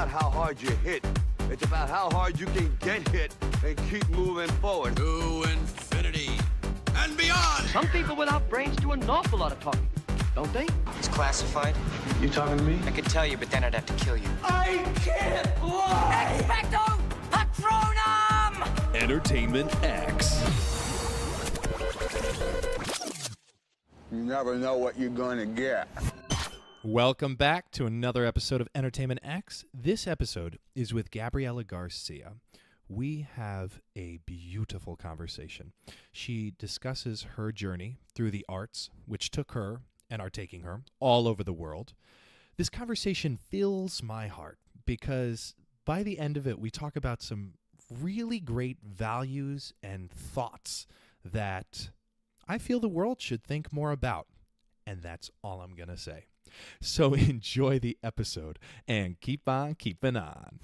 about how hard you hit. It's about how hard you can get hit and keep moving forward. To infinity and beyond! Some people without brains do an awful lot of talking, don't they? It's classified. You talking to me? I could tell you, but then I'd have to kill you. I can't fly! Expecto Patronum! Entertainment X. You never know what you're going to get. Welcome back to another episode of Entertainment X. This episode is with Gabriela Garcia. We have a beautiful conversation. She discusses her journey through the arts, which took her and are taking her all over the world. This conversation fills my heart because by the end of it, we talk about some really great values and thoughts that I feel the world should think more about. And that's all I'm going to say. So enjoy the episode and keep on keeping on.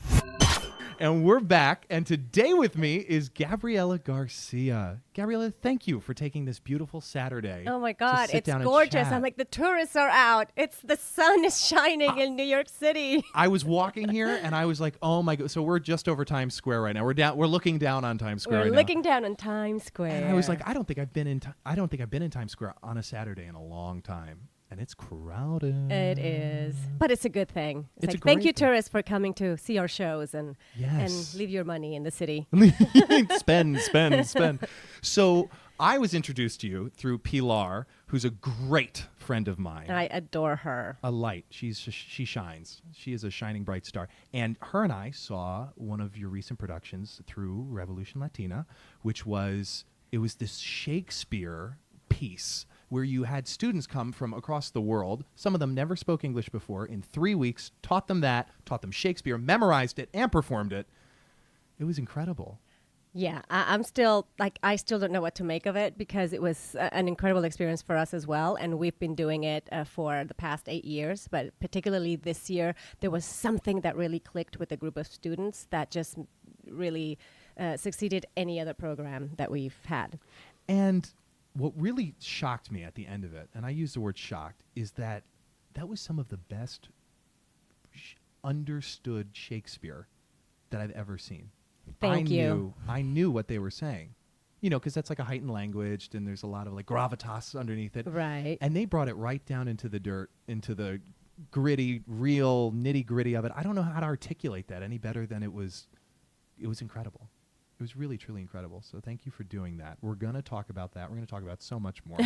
And we're back, and today with me is Gabriela Garcia. Gabriela, thank you for taking this beautiful Saturday. Oh my God, it's down and gorgeous. chat. I'm like, the tourists are out. The sun is shining in New York City. I was walking here and I was like, oh my God. So we're just over Times Square right now. We're looking down on Times Square We're right looking down on Times Square. And I was like, I don't think I've been in Times Square on a Saturday in a long time. And it's crowded. It is. But it's a good thing. It's like, a thank great you, thing. tourists, for coming to see our shows and Yes. leave your money in the city. spend. So I was introduced to you through Pilar, who's a great friend of mine. I adore her. A light. She shines. She is a shining bright star. And her and I saw one of your recent productions through Revolution Latina, which was this Shakespeare piece where you had students come from across the world. Some of them never spoke English before. In 3 weeks, taught them Shakespeare, memorized it, and performed it. It was incredible. Yeah, I still don't know what to make of it because it was an incredible experience for us as well. And we've been doing it for the past 8 years. But particularly this year, there was something that really clicked with a group of students that just really succeeded any other program that we've had. And what really shocked me at the end of it, and I use the word shocked, is that was some of the best understood Shakespeare that I've ever seen. Thank you. I knew what they were saying, because that's like a heightened language, and there's a lot of like gravitas underneath it. Right. And they brought it right down into the dirt, into the gritty, real nitty gritty of it. I don't know how to articulate that any better than it was incredible. It was really, truly incredible. So thank you for doing that. We're going to talk about that. We're going to talk about so much more.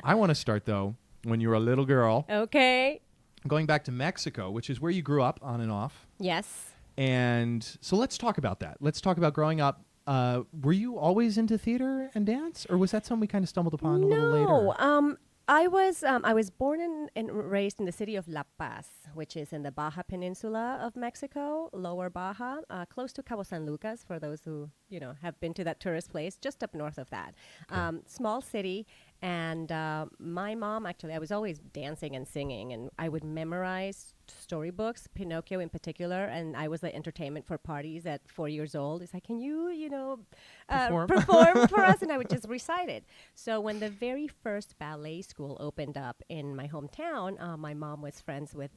I want to start, though, when you were a little girl. Okay. Going back to Mexico, which is where you grew up on and off. Yes. And so let's talk about that. Let's talk about growing up. Were you always into theater and dance? Or was that something we kind of stumbled upon a little later? No. I was born and raised in the city of La Paz, which is in the Baja Peninsula of Mexico, Lower Baja, close to Cabo San Lucas, for those who have been to that tourist place, just up north of that. Okay. Small city, and my mom, actually, I was always dancing and singing, and I would memorize storybooks, Pinocchio in particular, and I was the entertainment for parties at 4 years old. It's like, can you, perform for us? And I would just recite it. So when the very first ballet school opened up in my hometown, my mom was friends with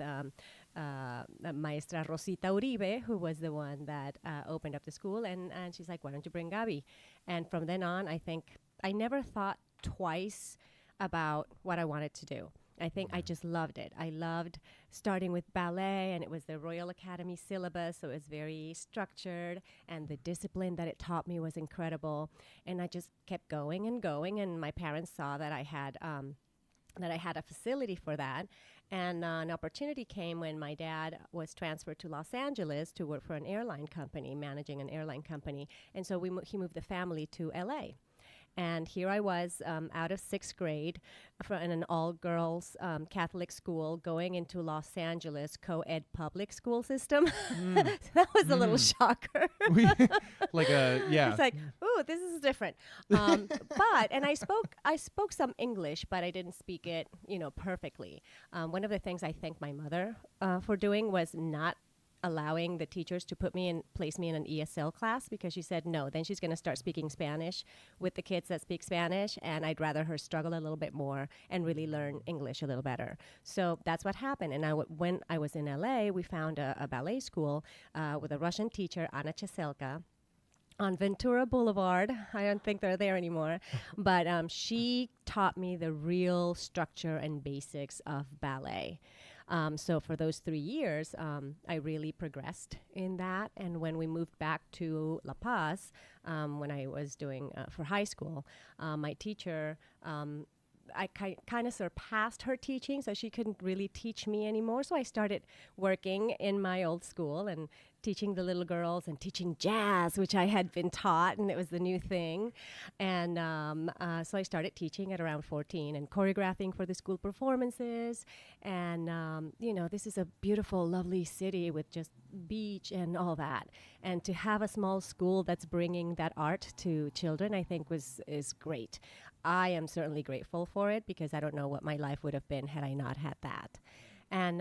Maestra Rosita Uribe, who was the one that opened up the school, and she's like, why don't you bring Gabi? And from then on, I think I never thought twice about what I wanted to do. I think I just loved it. I loved starting with ballet, and it was the Royal Academy syllabus, so it was very structured, and the discipline that it taught me was incredible. And I just kept going and going, and my parents saw that I had a facility for that. And an opportunity came when my dad was transferred to Los Angeles to work for an airline company, managing an airline company. And so he moved the family to LA. And here I was out of sixth grade in an all-girls Catholic school going into Los Angeles co-ed public school system. So that was a little shocker. Yeah. It's like, ooh, this is different. And I spoke some English, but I didn't speak it, perfectly. One of the things I thank my mother for doing was not allowing the teachers to place me in an ESL class because she said no. Then she's going to start speaking Spanish with the kids that speak Spanish, and I'd rather her struggle a little bit more and really learn English a little better. So that's what happened. And when I was in LA, we found a ballet school with a Russian teacher, Anna Cheselka, on Ventura Boulevard. I don't think they're there anymore. But she taught me the real structure and basics of ballet. So for those 3 years, I really progressed in that. And when we moved back to La Paz, when I was doing for high school, my teacher, I kind of surpassed her teaching, so she couldn't really teach me anymore. So I started working in my old school and teaching the little girls and teaching jazz, which I had been taught, and it was the new thing. And so I started teaching at around 14 and choreographing for the school performances. And, this is a beautiful, lovely city with just beach and all that. And to have a small school that's bringing that art to children, I think is great. I am certainly grateful for it because I don't know what my life would have been had I not had that. And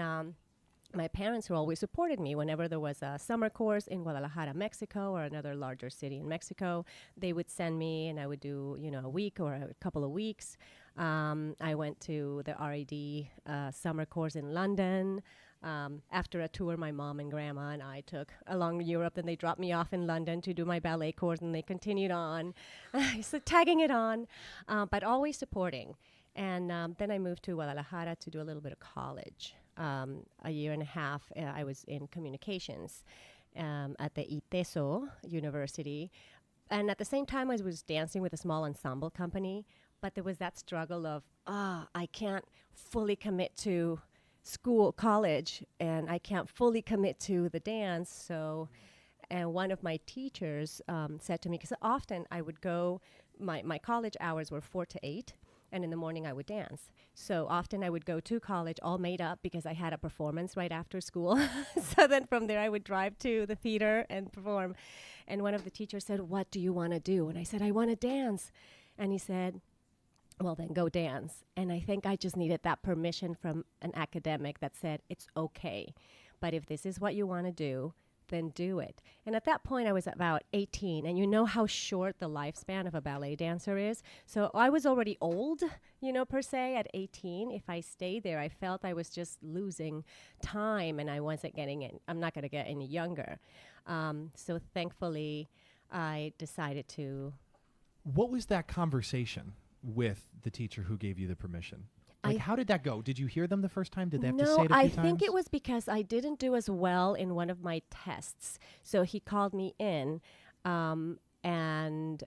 my parents who always supported me whenever there was a summer course in Guadalajara, Mexico, or another larger city in Mexico. They would send me, and I would do, a week or a couple of weeks. I went to the RAD summer course in London. After a tour my mom and grandma and I took along Europe, and they dropped me off in London to do my ballet course, and they continued on, so tagging it on, but always supporting. And then I moved to Guadalajara to do a little bit of college. A year and a half, I was in communications at the ITESO University. And at the same time, I was dancing with a small ensemble company, but there was that struggle of, I can't fully commit to college, and I can't fully commit to the dance. So, and one of my teachers said to me, because often I would go, my college hours were 4 to 8, and in the morning I would dance. So often I would go to college all made up because I had a performance right after school. So then from there I would drive to the theater and perform. And one of the teachers said, "What do you want to do?" And I said, "I want to dance." And he said, "Well, then go dance." And I think I just needed that permission from an academic that said, it's okay. But if this is what you want to do, then do it. And at that point, I was about 18. And you know how short the lifespan of a ballet dancer is. So I was already old, per se, at 18. If I stayed there, I felt I was just losing time, and I wasn't I'm not going to get any younger. So thankfully, I decided to. What was that conversation with the teacher who gave you the permission? How did that go? Did you hear them the first time? Did they have to say it a few times? No, I think it was because I didn't do as well in one of my tests. So he called me in, and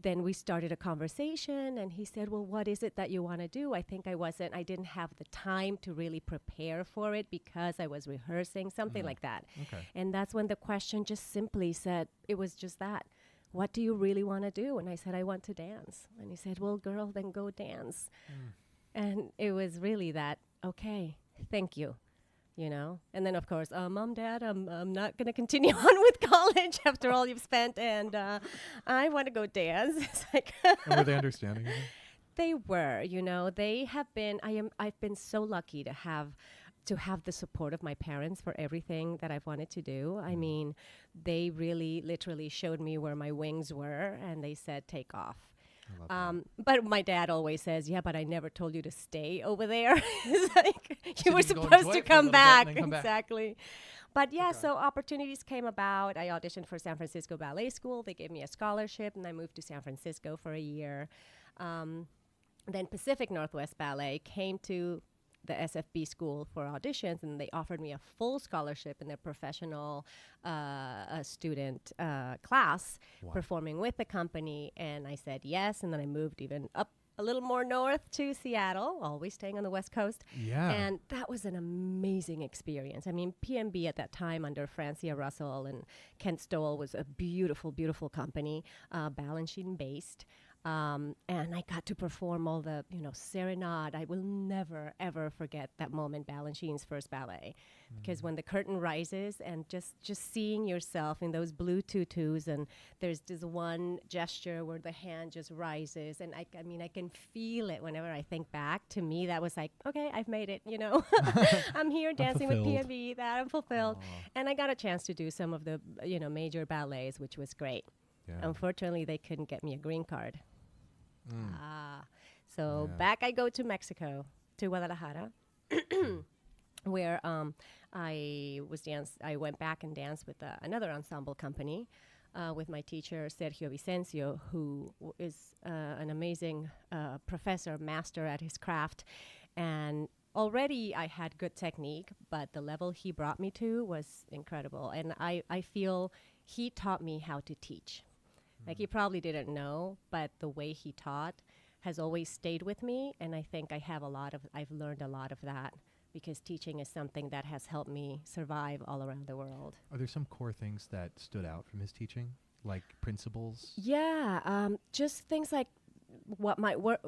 then we started a conversation, and he said, "Well, what is it that you want to do?" I think I didn't have the time to really prepare for it because I was rehearsing, something like that. Okay. And that's when the question just simply said, it was just that. What do you really want to do? And I said, I want to dance. And he said, well, girl, then go dance. And it was really that, okay, thank you, And then, of course, Mom, Dad, I'm not going to continue on with college after all you've spent, and I want to go dance. It's like And were they understanding of it? They were, they have been, I've been so lucky to have the support of my parents for everything that I've wanted to do. I mean, they really literally showed me where my wings were, and they said, take off. But my dad always says, yeah, but I never told you to stay over there. It's like, you were supposed to come back. Exactly. But yeah, so opportunities came about. I auditioned for San Francisco Ballet School. They gave me a scholarship, and I moved to San Francisco for a year. Then Pacific Northwest Ballet came to the SFB school for auditions, and they offered me a full scholarship in their professional student class, performing with the company, and I said yes, and then I moved even up a little more north to Seattle, always staying on the West Coast. Yeah. And that was an amazing experience. I mean, PMB at that time under Francia Russell and Kent Stoll was a beautiful, beautiful company, Balanchine based. And I got to perform all the, serenade. I will never, ever forget that moment, Balanchine's first ballet. Because when the curtain rises and just seeing yourself in those blue tutus, and there's this one gesture where the hand just rises. And I can feel it whenever I think back. To me, that was like, okay, I've made it, I'm here dancing with fulfilled. PNB, that I'm fulfilled. And I got a chance to do some of the, major ballets, which was great. Yeah. Unfortunately, they couldn't get me a green card. So back I go to Mexico, to Guadalajara, where I went back and danced with another ensemble company with my teacher Sergio Vicencio, who is an amazing professor, master at his craft, and already I had good technique, but the level he brought me to was incredible, and I feel he taught me how to teach. Like, he probably didn't know, but the way he taught has always stayed with me, and I think I've learned a lot of that, because teaching is something that has helped me survive all around the world. Are there some core things that stood out from his teaching, like principles? Yeah, just things like what might work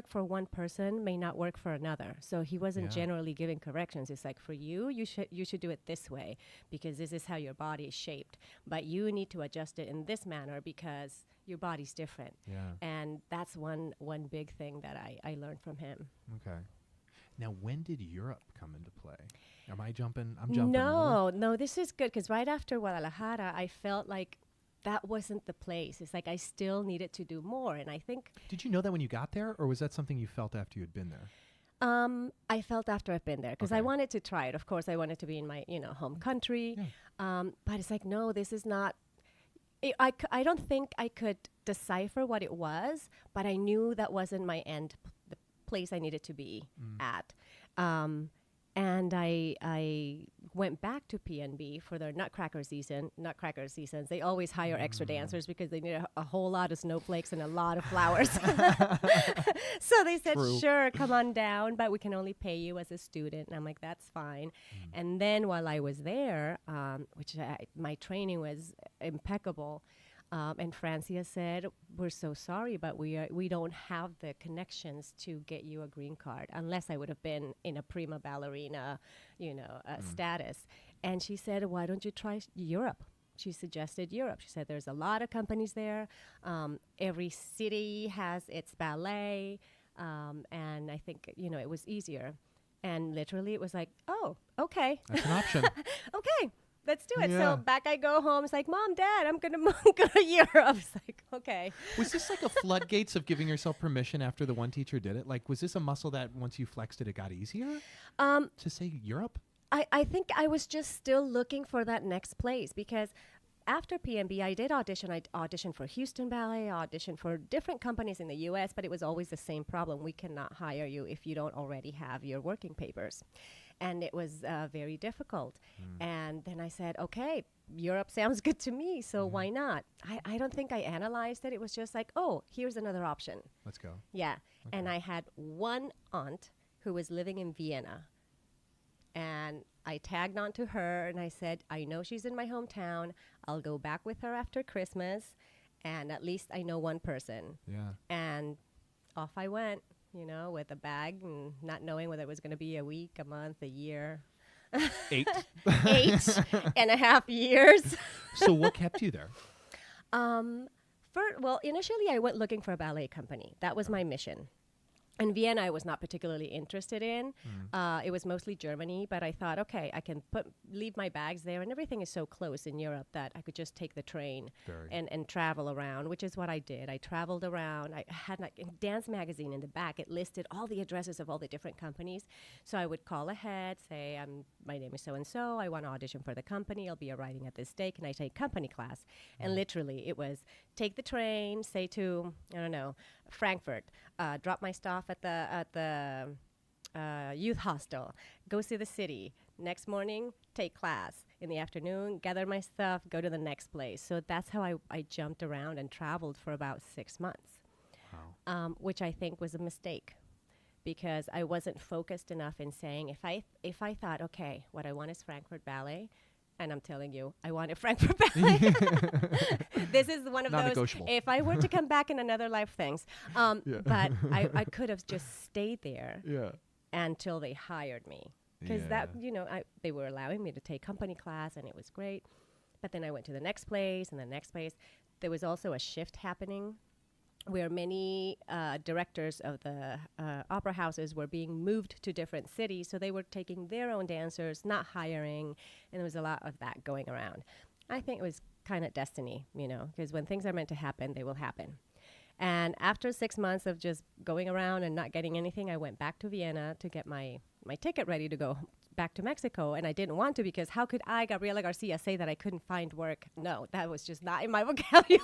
for one person may not work for another. So he wasn't generally giving corrections. It's like, for you should do it this way because this is how your body is shaped. But you need to adjust it in this manner because your body's different. Yeah. And that's one big thing that I learned from him. Okay. Now, when did Europe come into play? Am I jumping? I'm jumping. No, this is good because right after Guadalajara, I felt like that wasn't the place. It's like I still needed to do more. And I think... Did you know that when you got there, or was that something you felt after you had been there? I felt after I've been there because I wanted to try it. Of course, I wanted to be in my, home country. Yeah. But it's like, no, this is not... I don't think I could decipher what it was, but I knew that wasn't my the place I needed to be at. And I went back to PNB for their Nutcracker seasons. They always hire extra dancers because they need a whole lot of snowflakes and a lot of flowers. So they said, sure, come on down, but we can only pay you as a student. And I'm like, that's fine. And then while I was there, my training was impeccable. And Francia said, we're so sorry, but we don't have the connections to get you a green card unless I would have been in a prima ballerina, status. And she said, why don't you try Europe? She suggested Europe. She said, there's a lot of companies there. Every city has its ballet. And I think, it was easier. And literally it was like, oh, okay. That's an option. Okay. Let's do it. Yeah. So back I go home. It's like, Mom, Dad, I'm going to go to Europe. It's like, okay. Was this like a floodgates of giving yourself permission after the one teacher did it? Like, was this a muscle that once you flexed it, it got easier to say Europe? I think I was just still looking for that next place because after PNB, I did audition. I auditioned for Houston Ballet, auditioned for different companies in the U.S., but it was always the same problem. We cannot hire you if you don't already have your working papers. And it was very difficult. And then I said, okay, Europe sounds good to me, so why not? I don't think I analyzed it. It was just like, oh, here's another option. Let's go. Yeah. Okay. And I had one aunt who was living in Vienna. And I tagged on to her and I said, I know she's in my hometown. I'll go back with her after Christmas. And at least I know one person. Yeah. And off I went. With a bag and not knowing whether it was going to be a week, a month, a year. 8.5 years. So what kept you there? Initially I went looking for a ballet company. That was my mission. And Vienna I was not particularly interested in. It was mostly Germany, but I thought, okay, I can leave my bags there, and everything is so close in Europe that I could just take the train and travel around, which is what I did. I traveled around. I had a dance magazine in the back. It listed all the addresses of all the different companies. So I would call ahead, say, my name is so-and-so. I want to audition for the company. I'll be arriving at this day. Can I take company class? And literally it was take the train, say to, Frankfurt, drop my stuff at the youth hostel, go see the city. Next morning, take class. In the afternoon, gather my stuff, go to the next place. So that's how I jumped around and traveled for about 6 months, which I think was a mistake because I wasn't focused enough in saying if I thought, okay, what I want is Frankfurt Ballet, And I'm telling you, I want a Frankfurt Ballet. This is one of those, Non-negotiable. if I were to come back in another life, things. But I could have just stayed there until they hired me. Because they were allowing me to take company class, and it was great. But then I went to the next place and the next place. There was also a shift happening where many directors of the opera houses were being moved to different cities. So they were taking their own dancers, not hiring. And there was a lot of that going around. I think it was kind of destiny, because when things are meant to happen, they will happen. And after 6 months of just going around and not getting anything, I went back to Vienna to get my ticket ready to go back to Mexico. And I didn't want to, because how could I, Gabriela Garcia, say that I couldn't find work? No, that was just not in my vocabulary.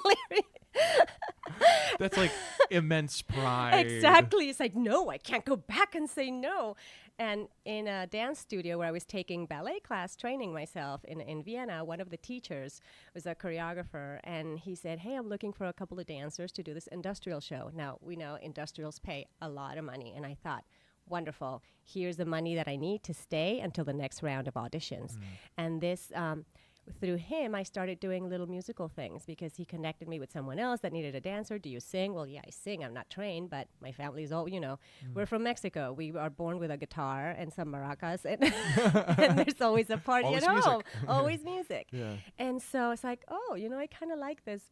That's like immense pride. Exactly. It's like, no, I can't go back and say no. And in a dance studio where I was taking ballet class, training myself in Vienna, one of the teachers was a choreographer, and he said, hey, I'm looking for a couple of dancers to do this industrial show. Now, we know industrials pay a lot of money. And I thought, wonderful, here's the money that I need to stay until the next round of auditions. And this, through him, I started doing little musical things, because he connected me with someone else that needed a dancer. Do you sing? Well, yeah, I sing. I'm not trained, but my family's all, we're from Mexico. We are born with a guitar and some maracas, and, and there's always a party Always at music. home. Always music. Yeah. And so it's like, I kind of like this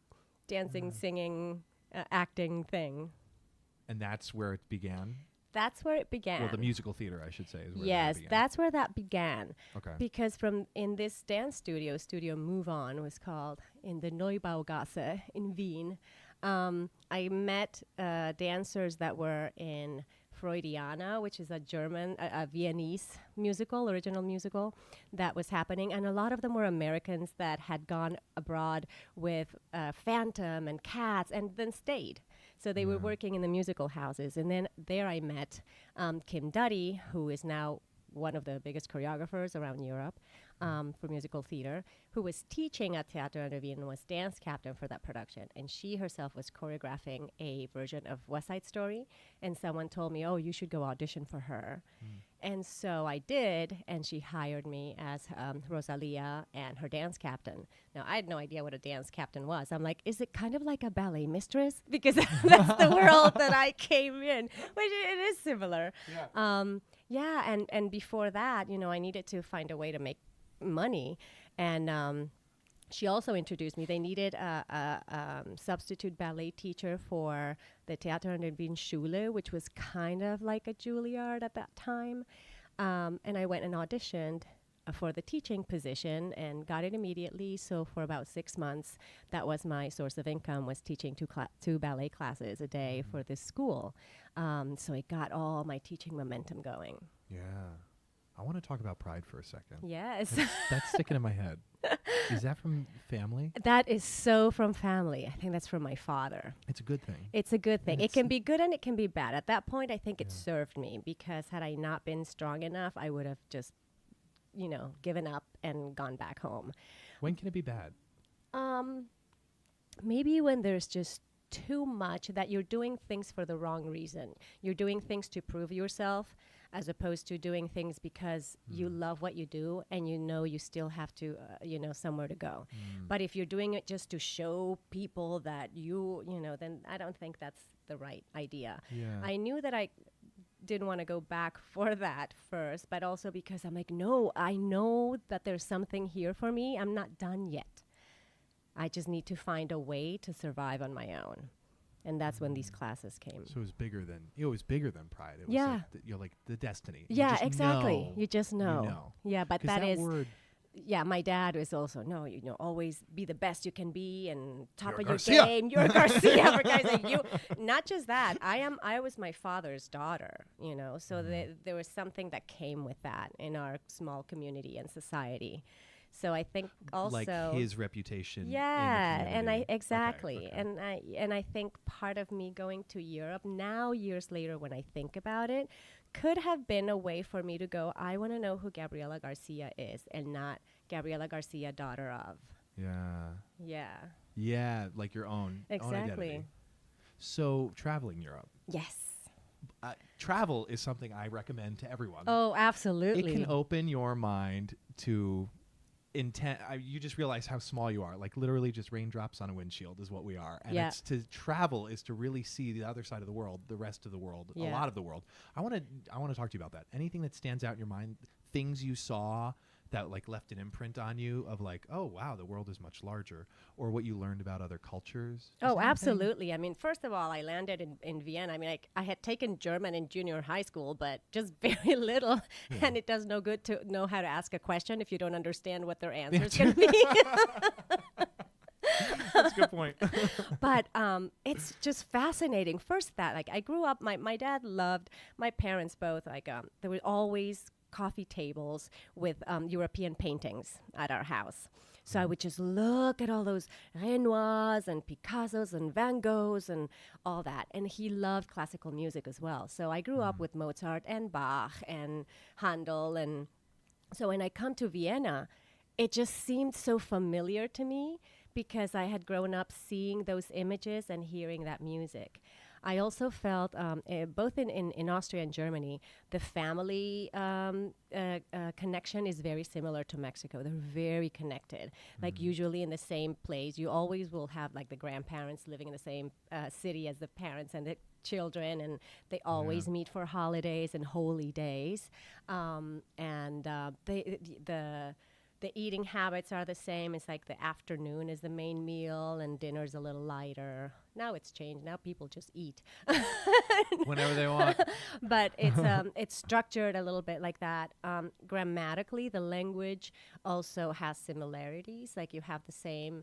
dancing, singing, acting thing. And that's where it began? That's where it began. Well, the musical theater, I should say, is where Yes, that began. that's where that began. Okay. Because in this dance studio Move On was called, in the Neubaugasse in Wien, I met dancers that were in Freudiana, which is a German, a Viennese original musical that was happening. And a lot of them were Americans that had gone abroad with Phantom and Cats and then stayed. So they were working in the musical houses. And then there I met Kim Duddy, who is now one of the biggest choreographers around Europe for musical theater, who was teaching at Theater an der Wien and was dance captain for that production. And she herself was choreographing a version of West Side Story. And someone told me, you should go audition for her. And so I did, and she hired me as Rosalia and her dance captain. Now, I had no idea what a dance captain was. I'm like, is it kind of like a ballet mistress? Because that's the world that I came in, which it is similar. Yeah. And before that, I needed to find a way to make money. And she also introduced me. They needed a substitute ballet teacher for the Theater an der Wien Schule, which was kind of like a Juilliard at that time. And I went and auditioned for the teaching position and got it immediately. So for about 6 months, that was my source of income, was teaching two ballet classes a day for this school. So it got all my teaching momentum going. Yeah. I want to talk about pride for a second. Yes. That's sticking in my head. Is that from family? That is so from family. I think that's from my father. It's a good thing. It's a good thing. It can be good and it can be bad. At that point, I think it served me, because had I not been strong enough, I would have just, given up and gone back home. When can it be bad? Maybe when there's just too much, that you're doing things for the wrong reason. You're doing things to prove yourself, as opposed to doing things because you love what you do and you still have to, somewhere to go. But if you're doing it just to show people that then I don't think that's the right idea. Yeah. I knew that I didn't want to go back for that first, but also because I'm like, no, I know that there's something here for me. I'm not done yet. I just need to find a way to survive on my own. And that's when these classes came. So it was bigger than pride. It was Yeah. like the destiny. Yeah, You just exactly. know. You just know. You know. Yeah, but 'Cause that is, word, yeah, my dad was also, no, always be the best you can be and top You're of your Garcia. game. You're Garcia. For guys like you. Not just that. I was my father's daughter, so there was something that came with that in our small community and society. So I think also, like his reputation. yeah, in the and community. exactly. Okay. And I think part of me going to Europe now, years later, when I think about it, could have been a way for me to go, I want to know who Gabriela Garcia is, and not Gabriela Garcia, daughter of. Yeah. Yeah. Yeah, like your own Exactly. identity. So traveling Europe. Yes. Travel is something I recommend to everyone. Oh, absolutely. It can open your mind to you just realize how small you are. Like literally just raindrops on a windshield is what we are. And Yeah. it's to travel is to really see the other side of the world, the rest of the world, a Yeah. lot of the world. I want to talk to you about that. Anything that stands out in your mind, things you saw that like left an imprint on you of like, oh wow, the world is much larger, or what you learned about other cultures. Is there Oh, anything? absolutely. I mean, first of all, I landed in Vienna. I mean, I had taken German in junior high school, but just very little. And it does no good to know how to ask a question if you don't understand what their answer is going to be. That's a good point. But it's just fascinating. First, that like I grew up, my dad loved, my parents both, like there were always coffee tables with European paintings at our house. So I would just look at all those Renoirs and Picassos and Van Goghs and all that. And he loved classical music as well. So I grew up with Mozart and Bach and Handel. And so when I come to Vienna, it just seemed so familiar to me because I had grown up seeing those images and hearing that music. I also felt, both in Austria and Germany, the family connection is very similar to Mexico. They're very connected. Like usually in the same place, you always will have like the grandparents living in the same city as the parents and the children, and they always meet for holidays and holy days. The eating habits are the same. It's like the afternoon is the main meal and dinner's a little lighter. Now it's changed. Now people just eat. Whenever they want. But it's structured a little bit like that. Grammatically, the language also has similarities. Like you have the same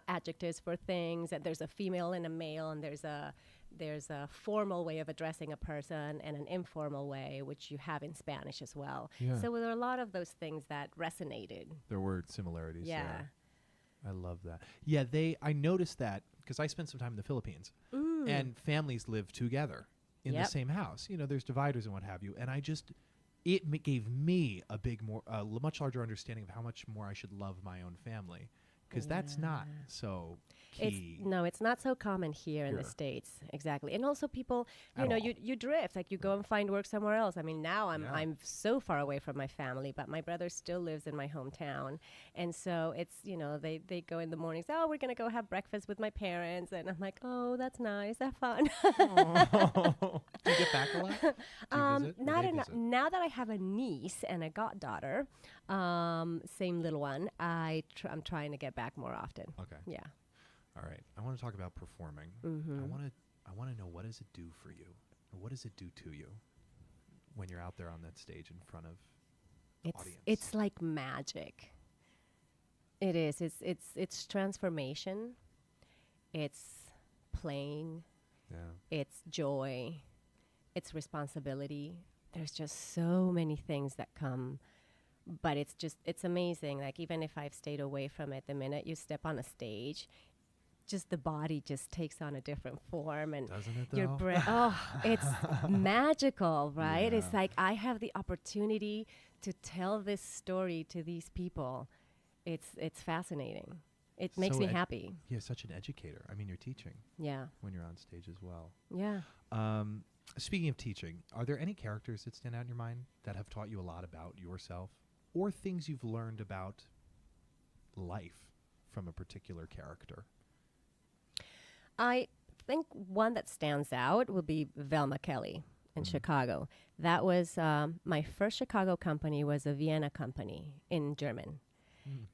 adjectives for things. And there's a female and a male, and there's a formal way of addressing a person and an informal way, which you have in Spanish as well. Yeah. So there are a lot of those things that resonated. There were similarities. Yeah. There. I love that. Yeah, I noticed that because I spent some time in the Philippines, and families live together in the Yep. same house. You know, there's dividers and what have you, and it gave me a much larger understanding of how much more I should love my own family, because that's not so key. It's not so common here in the Here. States. Exactly. And also people, At all. you drift, like you go and find work somewhere else. I mean, now Yeah. I'm so far away from my family, but my brother still lives in my hometown. And so it's, they go in the mornings, oh, we're going to go have breakfast with my parents. And I'm like, oh, that's nice. Have fun. Do you get back a lot? Do you visit, or Not they enough. visit? Now that I have a niece and a goddaughter, same little one, I'm trying to get back more often. Okay. Yeah. All right. I want to talk about performing. Mm-hmm. I want to know, what does it do for you? Or what does it do to you when you're out there on that stage in front of audience? It's like magic. It is. It's transformation. It's playing. Yeah. It's joy. It's responsibility. There's just so many things that come, but it's amazing. Like even if I've stayed away from it, the minute you step on a stage, just the body just takes on a different form, and Doesn't it your though? breath. Oh, it's magical, right? Yeah. It's like I have the opportunity to tell this story to these people. It's fascinating. It makes So me happy. You're such an educator. I mean, you're teaching Yeah, when you're on stage as well. yeah. Speaking of teaching, are there any characters that stand out in your mind that have taught you a lot about yourself, or things you've learned about life from a particular character? I think one that stands out would be Velma Kelly in Chicago. That was my first Chicago company was a Vienna company in German.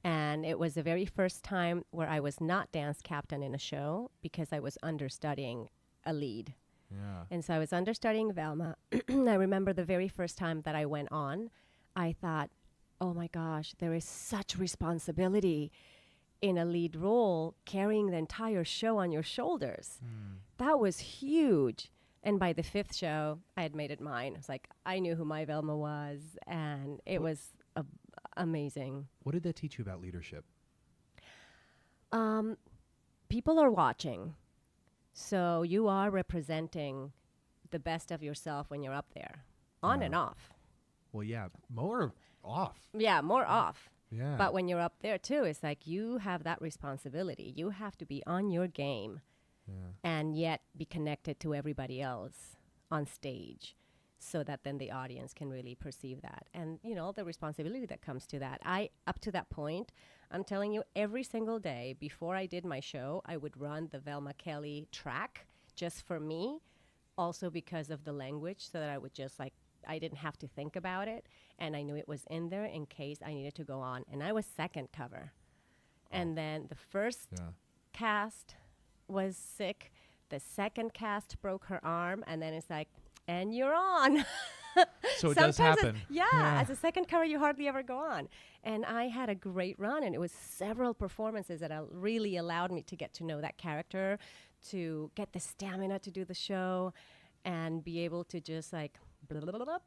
And it was the very first time where I was not dance captain in a show because I was understudying a lead. Yeah. And so I was understudying Velma. I remember the very first time that I went on, I thought, oh my gosh, there is such responsibility in a lead role, carrying the entire show on your shoulders. That was huge. And by the fifth show, I had made it mine. It's like, I knew who my Velma was, and it was amazing. What did that teach you about leadership? People are watching. So you are representing the best of yourself when you're up there, on and off. Well, yeah, more off. Yeah, more off. Yeah. But when you're up there too, it's like you have that responsibility. You have to be on your game and yet be connected to everybody else on stage. so that then the audience can really perceive that. And, you know, the responsibility that comes to that. Up to that point, I'm telling you, every single day before I did my show, I would run the Velma Kelly track just for me, also because of the language, so that I would just like, I didn't have to think about it, and I knew it was in there in case I needed to go on. And I was second cover. And then the first cast was sick. The second cast broke her arm, and then it's like, and you're on. So it does happen. As a second cover, you hardly ever go on. And I had a great run, and it was several performances that really allowed me to get to know that character, to get the stamina to do the show, and be able to just like blah, blah, blah, blah,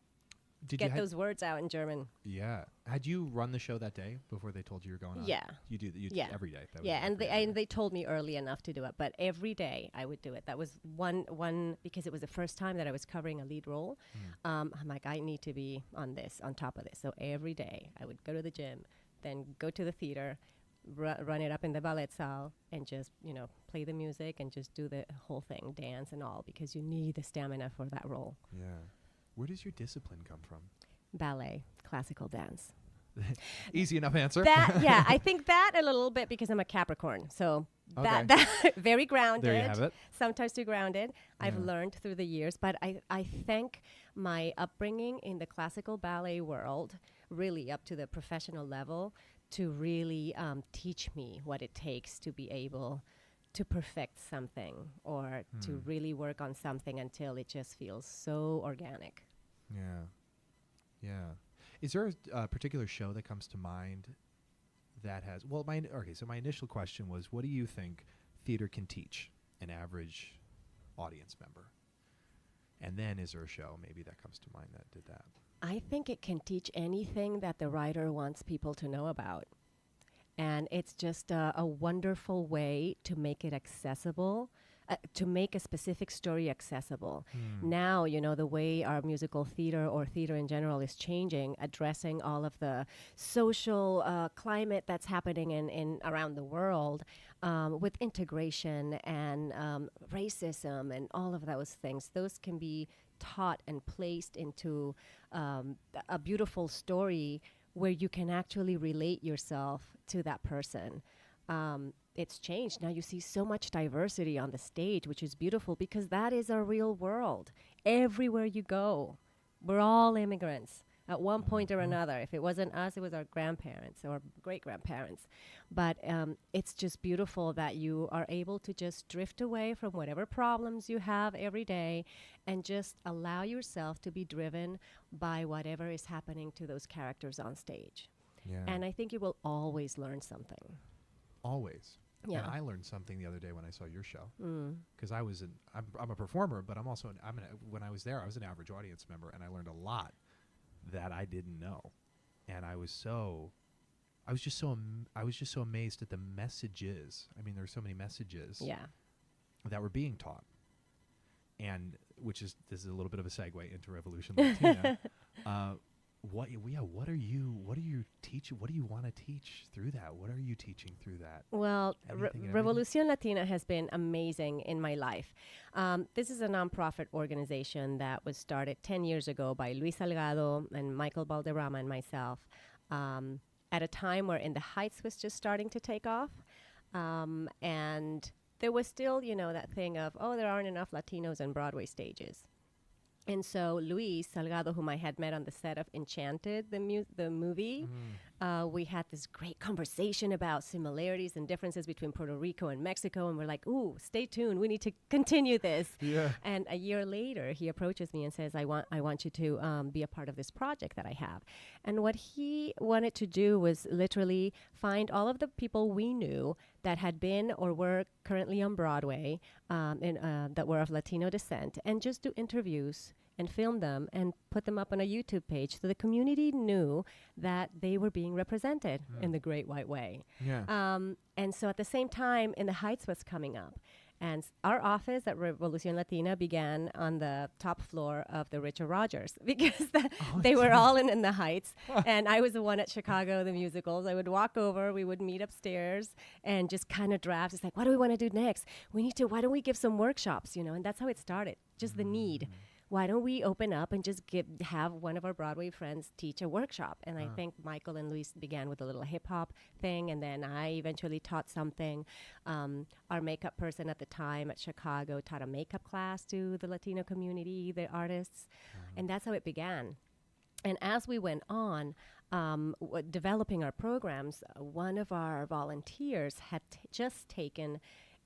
get those words out in German. Yeah. Had you run the show that day before they told you you're going on? Yeah. You do every day. That was And they told me early enough to do it, but every day I would do it. That was one because it was the first time that I was covering a lead role. I'm like, I need to be on top of this. So every day I would go to the gym, then go to the theater, run it up in the ballet saal, and just, you know, play the music and just do the whole thing, dance and all, because you need the stamina for that role. Yeah. Where does your discipline come from? Ballet, classical dance. Easy enough answer. I think that a little bit because I'm a Capricorn. So that very grounded. There you have it. Sometimes too grounded. I've learned through the years, but I thank my upbringing in the classical ballet world, really up to the professional level, to really teach me what it takes to be able to perfect something, or to really work on something until it just feels so organic. Yeah. Is there a particular show that comes to mind that has, so my initial question was, what do you think theater can teach an average audience member? And then is there a show maybe that comes to mind that did that? I think it can teach anything that the writer wants people to know about. And it's just a wonderful way to make it accessible, to make a specific story accessible. Now, you know, the way our musical theater or theater in general is changing, addressing all of the social climate that's happening in around the world, with integration and racism and all of those things. Those can be taught and placed into a beautiful story where you can actually relate yourself to that person. It's changed. Now you see so much diversity on the stage, which is beautiful because that is our real world. Everywhere you go, we're all immigrants at one point or another. If it wasn't us, it was our grandparents or great-grandparents. But it's just beautiful that you are able to just drift away from whatever problems you have every day and just allow yourself to be driven by whatever is happening to those characters on stage. Yeah. And I think you will always learn something. Always. Yeah. And I learned something the other day when I saw your show, because I'm a performer, but I'm also when I was there, I was an average audience member, and I learned a lot that I didn't know, and I was just so amazed at the messages. I mean, there were so many messages that were being taught, and this is a little bit of a segue into Revolution Latina. What are you teaching? What do you want to teach through that? What are you teaching through that? Well, Revolución Latina has been amazing in my life. This is a nonprofit organization that was started 10 years ago by Luis Salgado and Michael Valderrama and myself, at a time where In the Heights was just starting to take off. And there was still, you know, that thing of, there aren't enough Latinos on Broadway stages. And so Luis Salgado, whom I had met on the set of Enchanted, the movie, we had this great conversation about similarities and differences between Puerto Rico and Mexico. And we're like, ooh, stay tuned. We need to continue this. Yeah. And a year later, he approaches me and says, I want you to be a part of this project that I have. And what he wanted to do was literally find all of the people we knew that had been or were currently on Broadway, that were of Latino descent, and just do interviews and film them and put them up on a YouTube page so the community knew that they were being represented in the Great White Way. Yeah. And so at the same time, In the Heights was coming up. And our office at Revolución Latina began on the top floor of the Richard Rogers because they were all in the Heights. And I was the one at Chicago, the musicals. I would walk over, we would meet upstairs and just kind of draft. It's like, what do we want to do next? Why don't we give some workshops, you know? And that's how it started, just the need. why don't we open up and just have one of our Broadway friends teach a workshop? And I think Michael and Luis began with a little hip hop thing, and then I eventually taught something. Our makeup person at the time at Chicago taught a makeup class to the Latino community, the artists, and that's how it began. And as we went on, developing our programs, one of our volunteers had just taken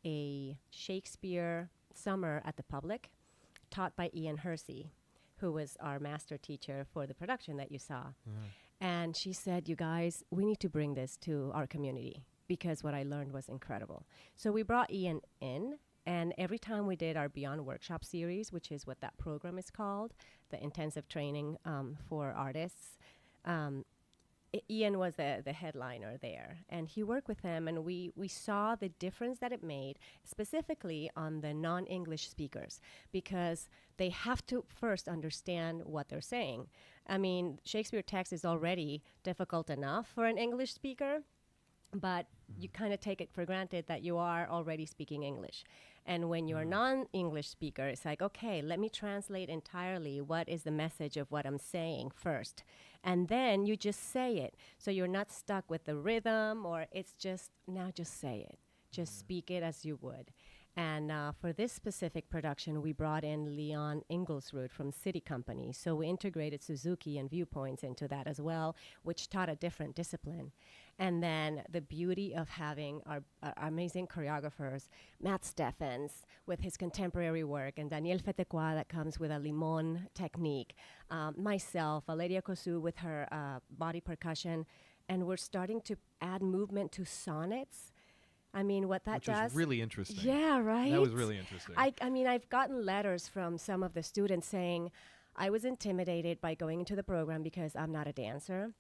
a Shakespeare summer at the Public, taught by Ian Hersey, who was our master teacher for the production that you saw. And she said, you guys, we need to bring this to our community because what I learned was incredible. So we brought Ian in, and every time we did our Beyond Workshop series, which is what that program is called, the intensive training for artists, Ian was the headliner there, and he worked with them, and we saw the difference that it made, specifically on the non-English speakers, because they have to first understand what they're saying. I mean, Shakespeare text is already difficult enough for an English speaker, but you kind of take it for granted that you are already speaking English. And when you're a non-English speaker, it's like, okay, let me translate entirely what is the message of what I'm saying first. And then you just say it. So you're not stuck with the rhythm, or it's just, now just say it. Just speak it as you would. And for this specific production, we brought in Leon Inglesrud from City Company. So we integrated Suzuki and Viewpoints into that as well, which taught a different discipline. And then the beauty of having our amazing choreographers, Matt Steffens with his contemporary work, and Daniel Fetequa that comes with a limon technique, myself, Valeria Kosu with her body percussion, and we're starting to add movement to sonnets. I mean, what that does... Which is really interesting. Yeah, right? That was really interesting. I mean, I've gotten letters from some of the students saying, I was intimidated by going into the program because I'm not a dancer,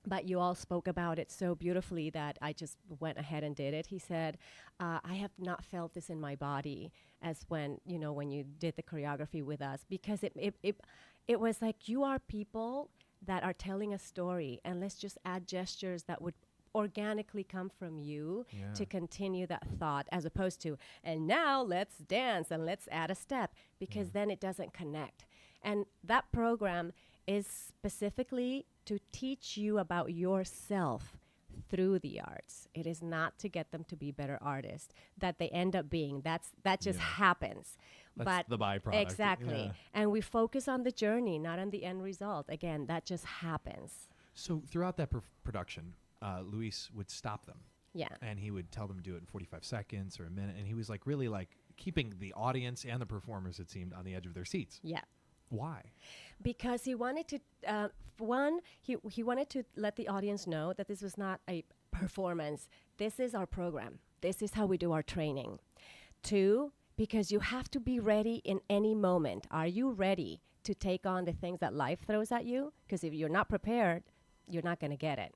but you all spoke about it so beautifully that I just went ahead and did it. He said, I have not felt this in my body as when you did the choreography with us, because it was like, you are people that are telling a story, and let's just add gestures that would organically come from you to continue that thought, as opposed to, and now let's dance and let's add a step, because then it doesn't connect. And that program is specifically to teach you about yourself through the arts. It is not to get them to be better artists that they end up being. That just happens. That's the byproduct. Exactly. Yeah. And we focus on the journey, not on the end result. Again, that just happens. So throughout that production, Luis would stop them. Yeah. And he would tell them to do it in 45 seconds or a minute. And he was like really like keeping the audience and the performers, it seemed, on the edge of their seats. Yeah. Why? Because he wanted to, he wanted to let the audience know that this was not a performance. This is our program. This is how we do our training. 2, because you have to be ready in any moment. Are you ready to take on the things that life throws at you? Because if you're not prepared, you're not going to get it.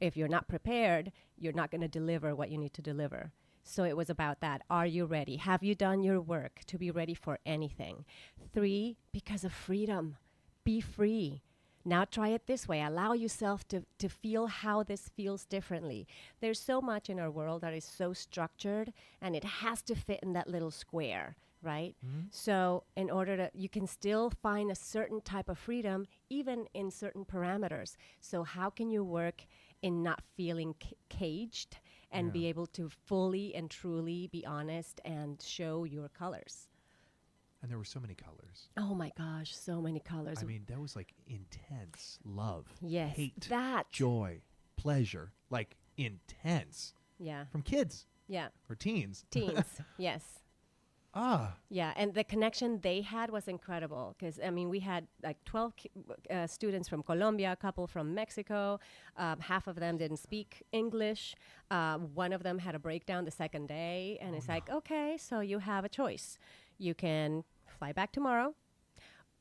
If you're not prepared, you're not going to deliver what you need to deliver. So it was about that. Are you ready? Have you done your work to be ready for anything? 3, because of freedom. Be free. Now try it this way. Allow yourself to feel how this feels differently. There's so much in our world that is so structured, and it has to fit in that little square, right? So in order to, you can still find a certain type of freedom, even in certain parameters. So how can you work in not feeling caged and be able to fully and truly be honest and show your colors? And there were so many colors. Oh my gosh, so many colors. I mean, that was like intense love, Yes, hate, that. joy, pleasure, like intense. Yeah. From kids Yeah. or teens. Teens. Yes. Ah. Yeah, and the connection they had was incredible, because, I mean, we had like 12 students from Colombia, a couple from Mexico. Half of them didn't speak English. One of them had a breakdown the second day, and it's like, okay, so you have a choice. You can fly back tomorrow,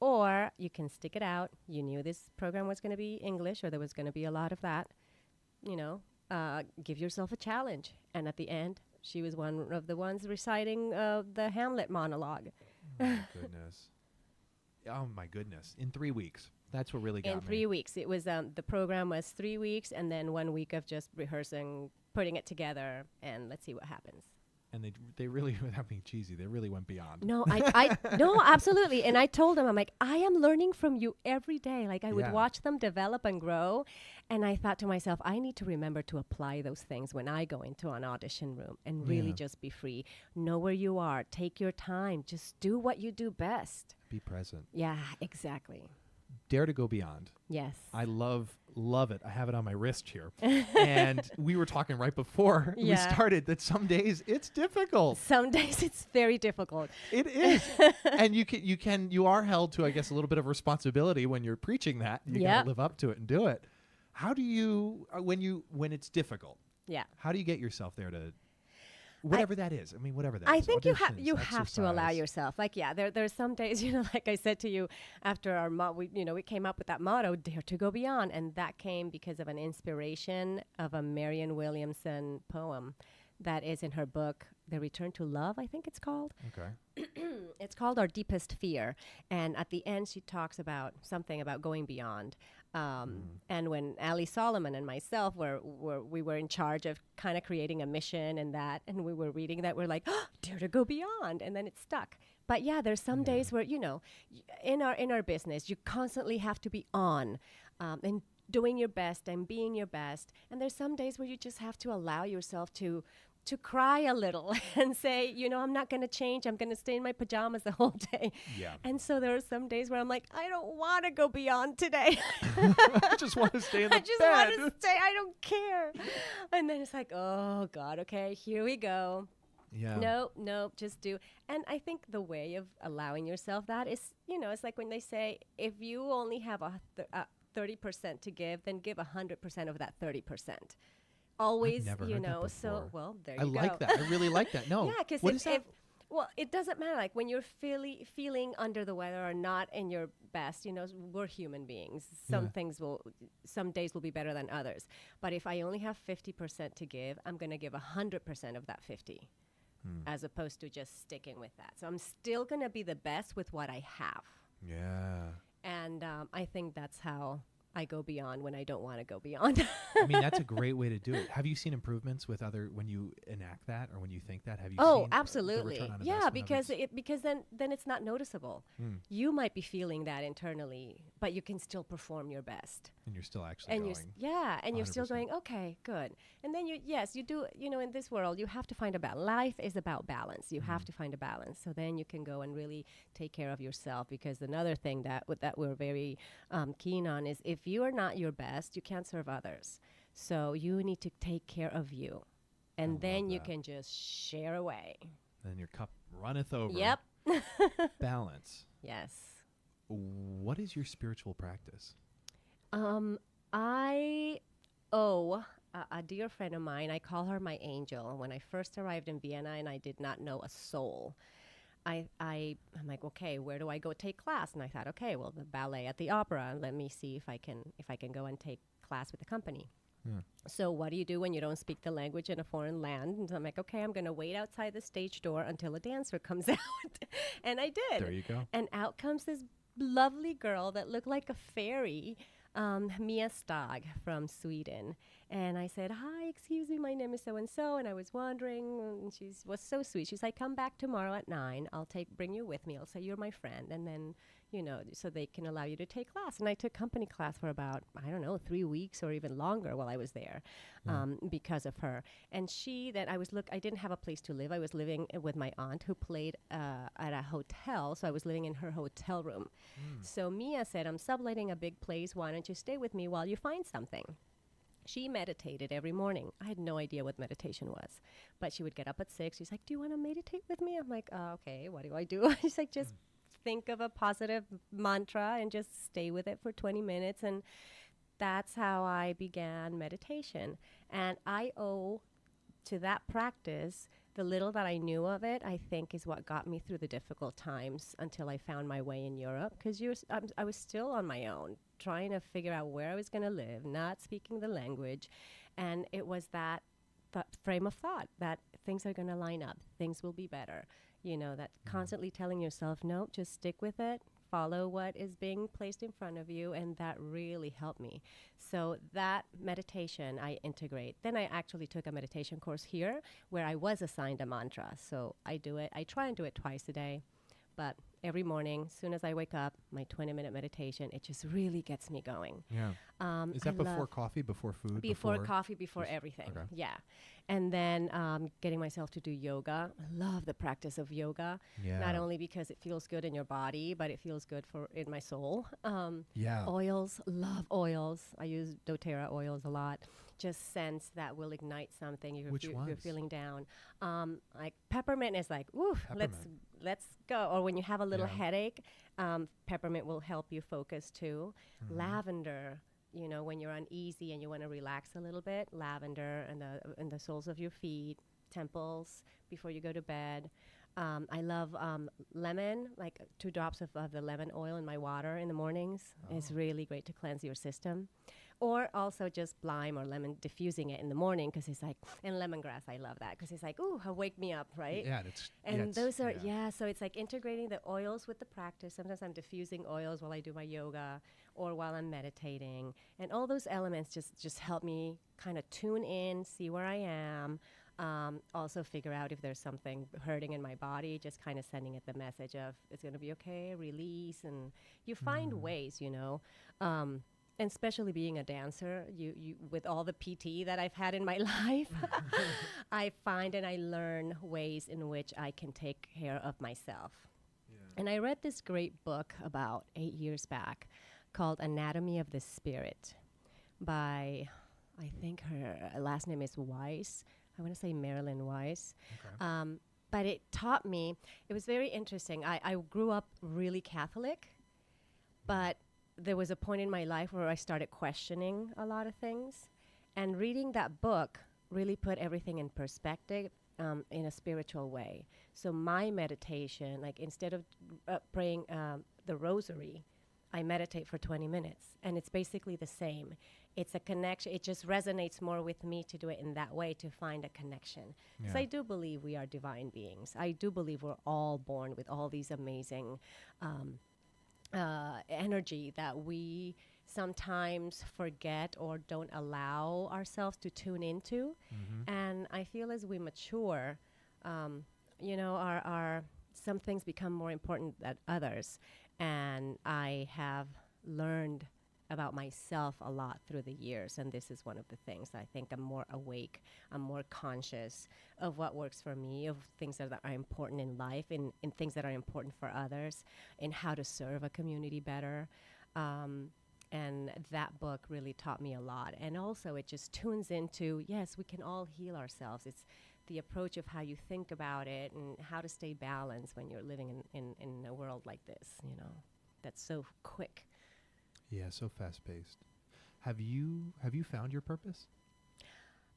or you can stick it out. You knew this program was going to be English, or there was going to be a lot of that. Give yourself a challenge. And at the end, she was one of the ones reciting the Hamlet monologue. Oh, my goodness. Oh, my goodness. In 3 weeks. That's what really got me. In 3 weeks. It was, the program was 3 weeks, and then 1 week of just rehearsing, putting it together, and let's see what happens. And they really, without being cheesy, they really went beyond. No, no, absolutely. And I told them, I'm like, I am learning from you every day. Like I would Yeah. watch them develop and grow. And I thought to myself, I need to remember to apply those things when I go into an audition room and really Yeah. just be free. Know where you are. Take your time. Just do what you do best. Be present. Yeah, exactly. Dare to go beyond. Yes. I love it. I have it on my wrist here. And we were talking right before we Yeah. started that some days it's difficult. Some days it's very difficult. It is. And you are held to, I guess, a little bit of responsibility when you're preaching that. You Yep. gotta live up to it and do it. How do you when it's difficult, Yeah. how do you get yourself there to whatever that is? I mean, whatever that I is. think you Auditions, have to allow exercise. yourself. Like, yeah, there's some days, like I said to you after our we came up with that motto, dare to go beyond. And that came because of an inspiration of a Marianne Williamson poem that is in her book, The Return to Love, I think it's called. Okay. It's called Our Deepest Fear. And at the end, she talks about something about going beyond. And when Ali Solomon and myself we were in charge of kind of creating a mission and we were reading that, we're like, oh, dare to go beyond. And then it stuck. But yeah, there's some days where, in our business, you constantly have to be on and doing your best and being your best. And there's some days where you just have to allow yourself to cry a little and say, I'm not going to change. I'm going to stay in my pajamas the whole day. Yeah. And so there are some days where I'm like, I don't want to go beyond today. I just want to stay in the I just bed. want to stay. I don't care. And then it's like, oh, God, okay, here we go. Yeah. No, just do. And I think the way of allowing yourself that is, it's like when they say, if you only have 30% to give, then give 100% of that 30%. Always, never heard that so, before. well, there I you go. like that. I really like that. No. Yeah, because What is that? well, it doesn't matter. Like when you're feeling under the weather or not in your best, we're human beings. Some days will be better than others. But if I only have 50% to give, I'm going to give 100% of that 50, as opposed to just sticking with that. So I'm still going to be the best with what I have. Yeah. And I think that's how I go beyond when I don't want to go beyond. I mean, that's a great way to do it. Have you seen improvements with when you enact that or when you think that? Have you Oh, seen absolutely. the return on Yeah, investment of because then it's not noticeable. You might be feeling that internally, but you can still perform your best. and you're still actually And going. you're still 100%. going, okay, good. And then you do, in this world, you have to find a balance. Life is about balance. You have to find a balance. So then you can go and really take care of yourself, because another thing that we're very keen on is if you are not your best, you can't serve others. So you need to take care of you. And then you that. can just share away. Then your cup runneth over. Yep. Balance. Yes. What is your spiritual practice? I owe a dear friend of mine, I call her my angel. When I first arrived in Vienna and I did not know a soul, I'm like, okay, where do I go take class? And I thought, okay, well, the ballet at the opera. Let me see if I can go and take class with the company. So what do you do when you don't speak the language in a foreign land? And so I'm like, okay, I'm going to wait outside the stage door until a dancer comes out. And I did. There you go. And out comes this lovely girl that looked like a fairy, Mia Stag from Sweden. And I said, hi, excuse me, my name is so-and-so, and I was wondering, and she was so sweet. She's like, come back tomorrow at 9. I'll bring you with me. I'll say you're my friend. And then, so they can allow you to take class. And I took company class for about, 3 weeks or even longer while I was there because of her. And I didn't have a place to live. I was living with my aunt who played at a hotel. So I was living in her hotel room. So Mia said, I'm subletting a big place. Why don't you stay with me while you find something? She meditated every morning. I had no idea what meditation was, but she would get up at 6. She's like, do you want to meditate with me? I'm like, okay, what do I do? She's like, just think of a positive mantra and just stay with it for 20 minutes. And that's how I began meditation. And I owe to that practice, the little that I knew of it, I think is what got me through the difficult times until I found my way in Europe. Because I was still on my own, trying to figure out where I was going to live, not speaking the language. And it was that frame of thought that things are going to line up, things will be better. That constantly telling yourself, no, just stick with it, follow what is being placed in front of you, and that really helped me. So that meditation I integrate. Then I actually took a meditation course here where I was assigned a mantra. So I do it. I try and do it twice a day, but every morning, as soon as I wake up, my 20-minute meditation, it just really gets me going. Yeah. Is that before coffee, before food? Before coffee, before everything. Okay. Yeah. And then getting myself to do yoga. I love the practice of yoga. Yeah. Not only because it feels good in your body, but it feels good in my soul. Yeah. Oils, love oils. I use doTERRA oils a lot. Just scents that will ignite something if Which you're ones? feeling down. Like peppermint is like, woo, let's go. Or when you have a little headache, peppermint will help you focus too. Lavender, you know, when you're uneasy and you want to relax a little bit, lavender in the soles of your feet, temples before you go to bed. I love lemon, like 2 drops of the lemon oil in my water in the mornings. It's really great to cleanse your system. Or also just lime or lemon, diffusing it in the morning because it's like, and lemongrass, I love that because it's like, ooh, wake me up, right? Yeah, Those are, so it's like integrating the oils with the practice. Sometimes I'm diffusing oils while I do my yoga or while I'm meditating. And all those elements just help me kind of tune in, see where I am. Also figure out if there's something hurting in my body, just kind of sending it the message of it's going to be okay, release. And you find ways, you know. And especially being a dancer, you with all the PT that I've had in my life, I find and I learn ways in which I can take care of myself. Yeah. And I read this great book about 8 years back called Anatomy of the Spirit by, I think her last name is Weiss. I want to say Marilyn Weiss. Okay. But it taught me, it was very interesting. I grew up really Catholic, but there was a point in my life where I started questioning a lot of things. And reading that book really put everything in perspective in a spiritual way. So my meditation, like instead of praying the rosary, I meditate for 20 minutes. And it's basically the same. It's a connection. It just resonates more with me to do it in that way, to find a connection. Because I do believe we are divine beings. I do believe we're all born with all these amazing energy that we sometimes forget or don't allow ourselves to tune into. And I feel as we mature, you know, our some things become more important than others. And I have learned about myself a lot through the years, and this is one of the things. I think I'm more awake, I'm more conscious of what works for me, of things that are important in life, in things that are important for others, in how to serve a community better. And that book really taught me a lot. And also it just tunes into, yes, we can all heal ourselves. It's the approach of how you think about it and how to stay balanced when you're living in a world like this, you know, that's so quick. Yeah, so fast-paced. Have you found your purpose?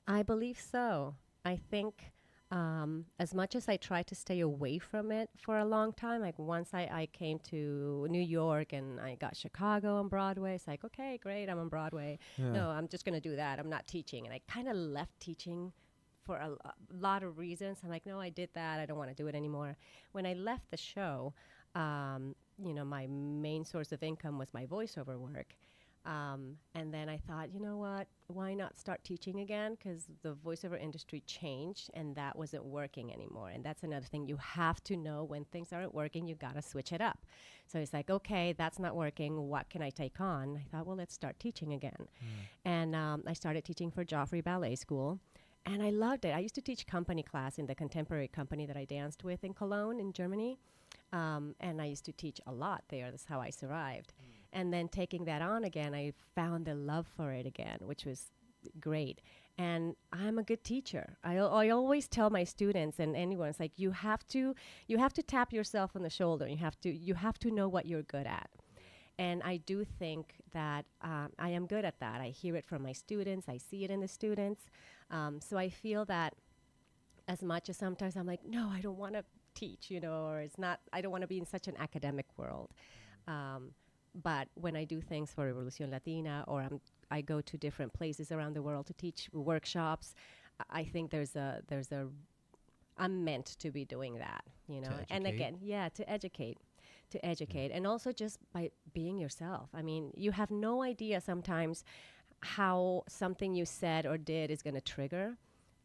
I believe so. I think as much as I tried to stay away from it for a long time, like once I came to New York and I got Chicago on Broadway, it's like, okay, great, I'm on Broadway. Yeah. No, I'm just going to do that. I'm not teaching. And I kind of left teaching for a lot of reasons. I'm like, no, I did that. I don't want to do it anymore. When I left the show, you know, my main source of income was my voiceover work. And then I thought, you know what, why not start teaching again? Because the voiceover industry changed and that wasn't working anymore. And that's another thing. You have to know when things aren't working, you got to switch it up. So it's like, okay, that's not working. What can I take on? I thought, well, let's start teaching again. And I started teaching for Joffrey Ballet School. And I loved it. I used to teach company class in the contemporary company that I danced with in Cologne in Germany. And I used to teach a lot there. That's how I survived. And then taking that on again, I found the love for it again, which was great. And I'm a good teacher. I always tell my students and anyone, it's like you have to tap yourself on the shoulder. You have to know what you're good at. And I do think that I am good at that. I hear it from my students. I see it in the students. So I feel that as much as sometimes I'm like, no, I don't want to teach, you know, or I don't want to be in such an academic world. But when I do things for Revolución Latina, or I go to different places around the world to teach workshops, I think I'm meant to be doing that, you know. And again, to to educate, and also just by being yourself. I mean, you have no idea sometimes how something you said or did is going to trigger.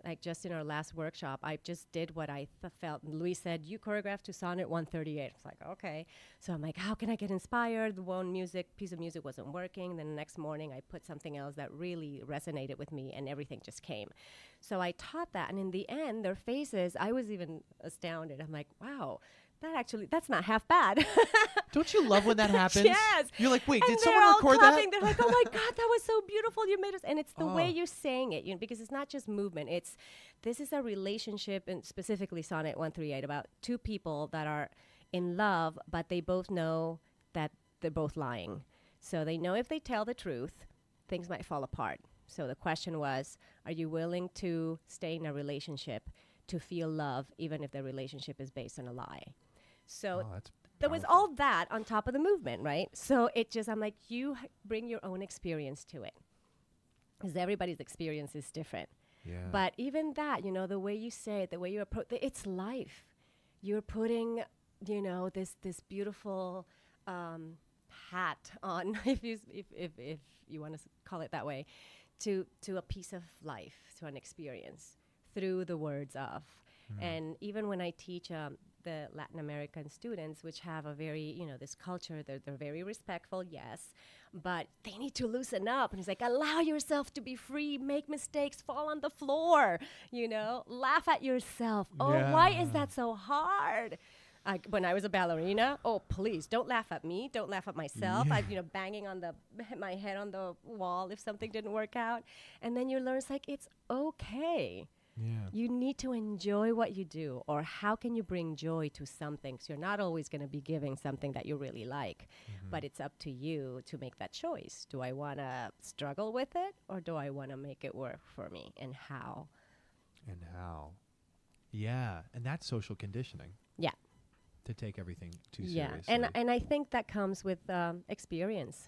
Like just in our last workshop, I just did what I felt. And Luis said, you choreographed to Sonnet 138. I was like, okay. So I'm like, how can I get inspired? The one piece of music wasn't working. Then the next morning, I put something else that really resonated with me, and everything just came. So I taught that. And in the end, their faces, I was even astounded. I'm like, wow, that's not half bad. Don't you love when that happens? Yes. You're like, wait, And did they're someone all record clapping. that? They're like, oh my God, that was so beautiful. You made us. And it's the way you're saying it, because it's not just movement. This is a relationship, and specifically Sonnet 138, about two people that are in love, but they both know that they're both lying. So they know if they tell the truth, things might fall apart. So the question was, are you willing to stay in a relationship to feel love, even if the relationship is based on a lie? So That's there was powerful. all that on top of the movement, right? So I'm like, you bring your own experience to it, because everybody's experience is different. Yeah. But even that, the way you say it, the way you approach it's life. You're putting, this beautiful hat on, if you want to call it that way, to a piece of life, to an experience through the words of. And even when I teach the Latin American students, which have a very, this culture, they're very respectful, yes, but they need to loosen up. And it's like, allow yourself to be free, make mistakes, fall on the floor, laugh at yourself. Oh, why is that so hard? When I was a ballerina, oh, please, don't laugh at me. Don't laugh at myself. Yeah. I'm, banging on my head on the wall if something didn't work out. And then you learn, it's like, it's okay. Yeah. You need to enjoy what you do, or how can you bring joy to something? So you're not always going to be giving something that you really like, but it's up to you to make that choice. Do I want to struggle with it, or do I want to make it work for me, and how? Yeah, and that's social conditioning. Yeah. To take everything too Yeah, seriously. and I think that comes with experience,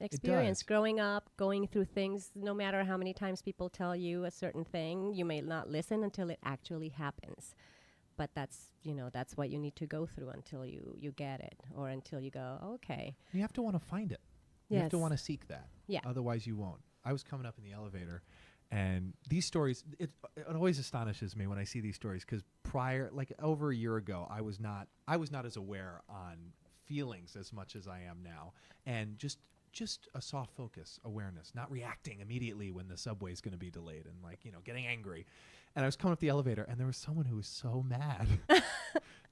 experience, does. growing up, going through things. No matter how many times people tell you a certain thing, you may not listen until it actually happens. But that's what you need to go through until you get it, or until you go, okay. You have to want to find it. You have to Yes. want to seek that. Yeah. Otherwise you won't. I was coming up in the elevator, and these stories, it always astonishes me when I see these stories, because over a year ago, I was not as aware on feelings as much as I am now, and just a soft focus, awareness, not reacting immediately when the subway is going to be delayed, and getting angry. And I was coming up the elevator, and there was someone who was so mad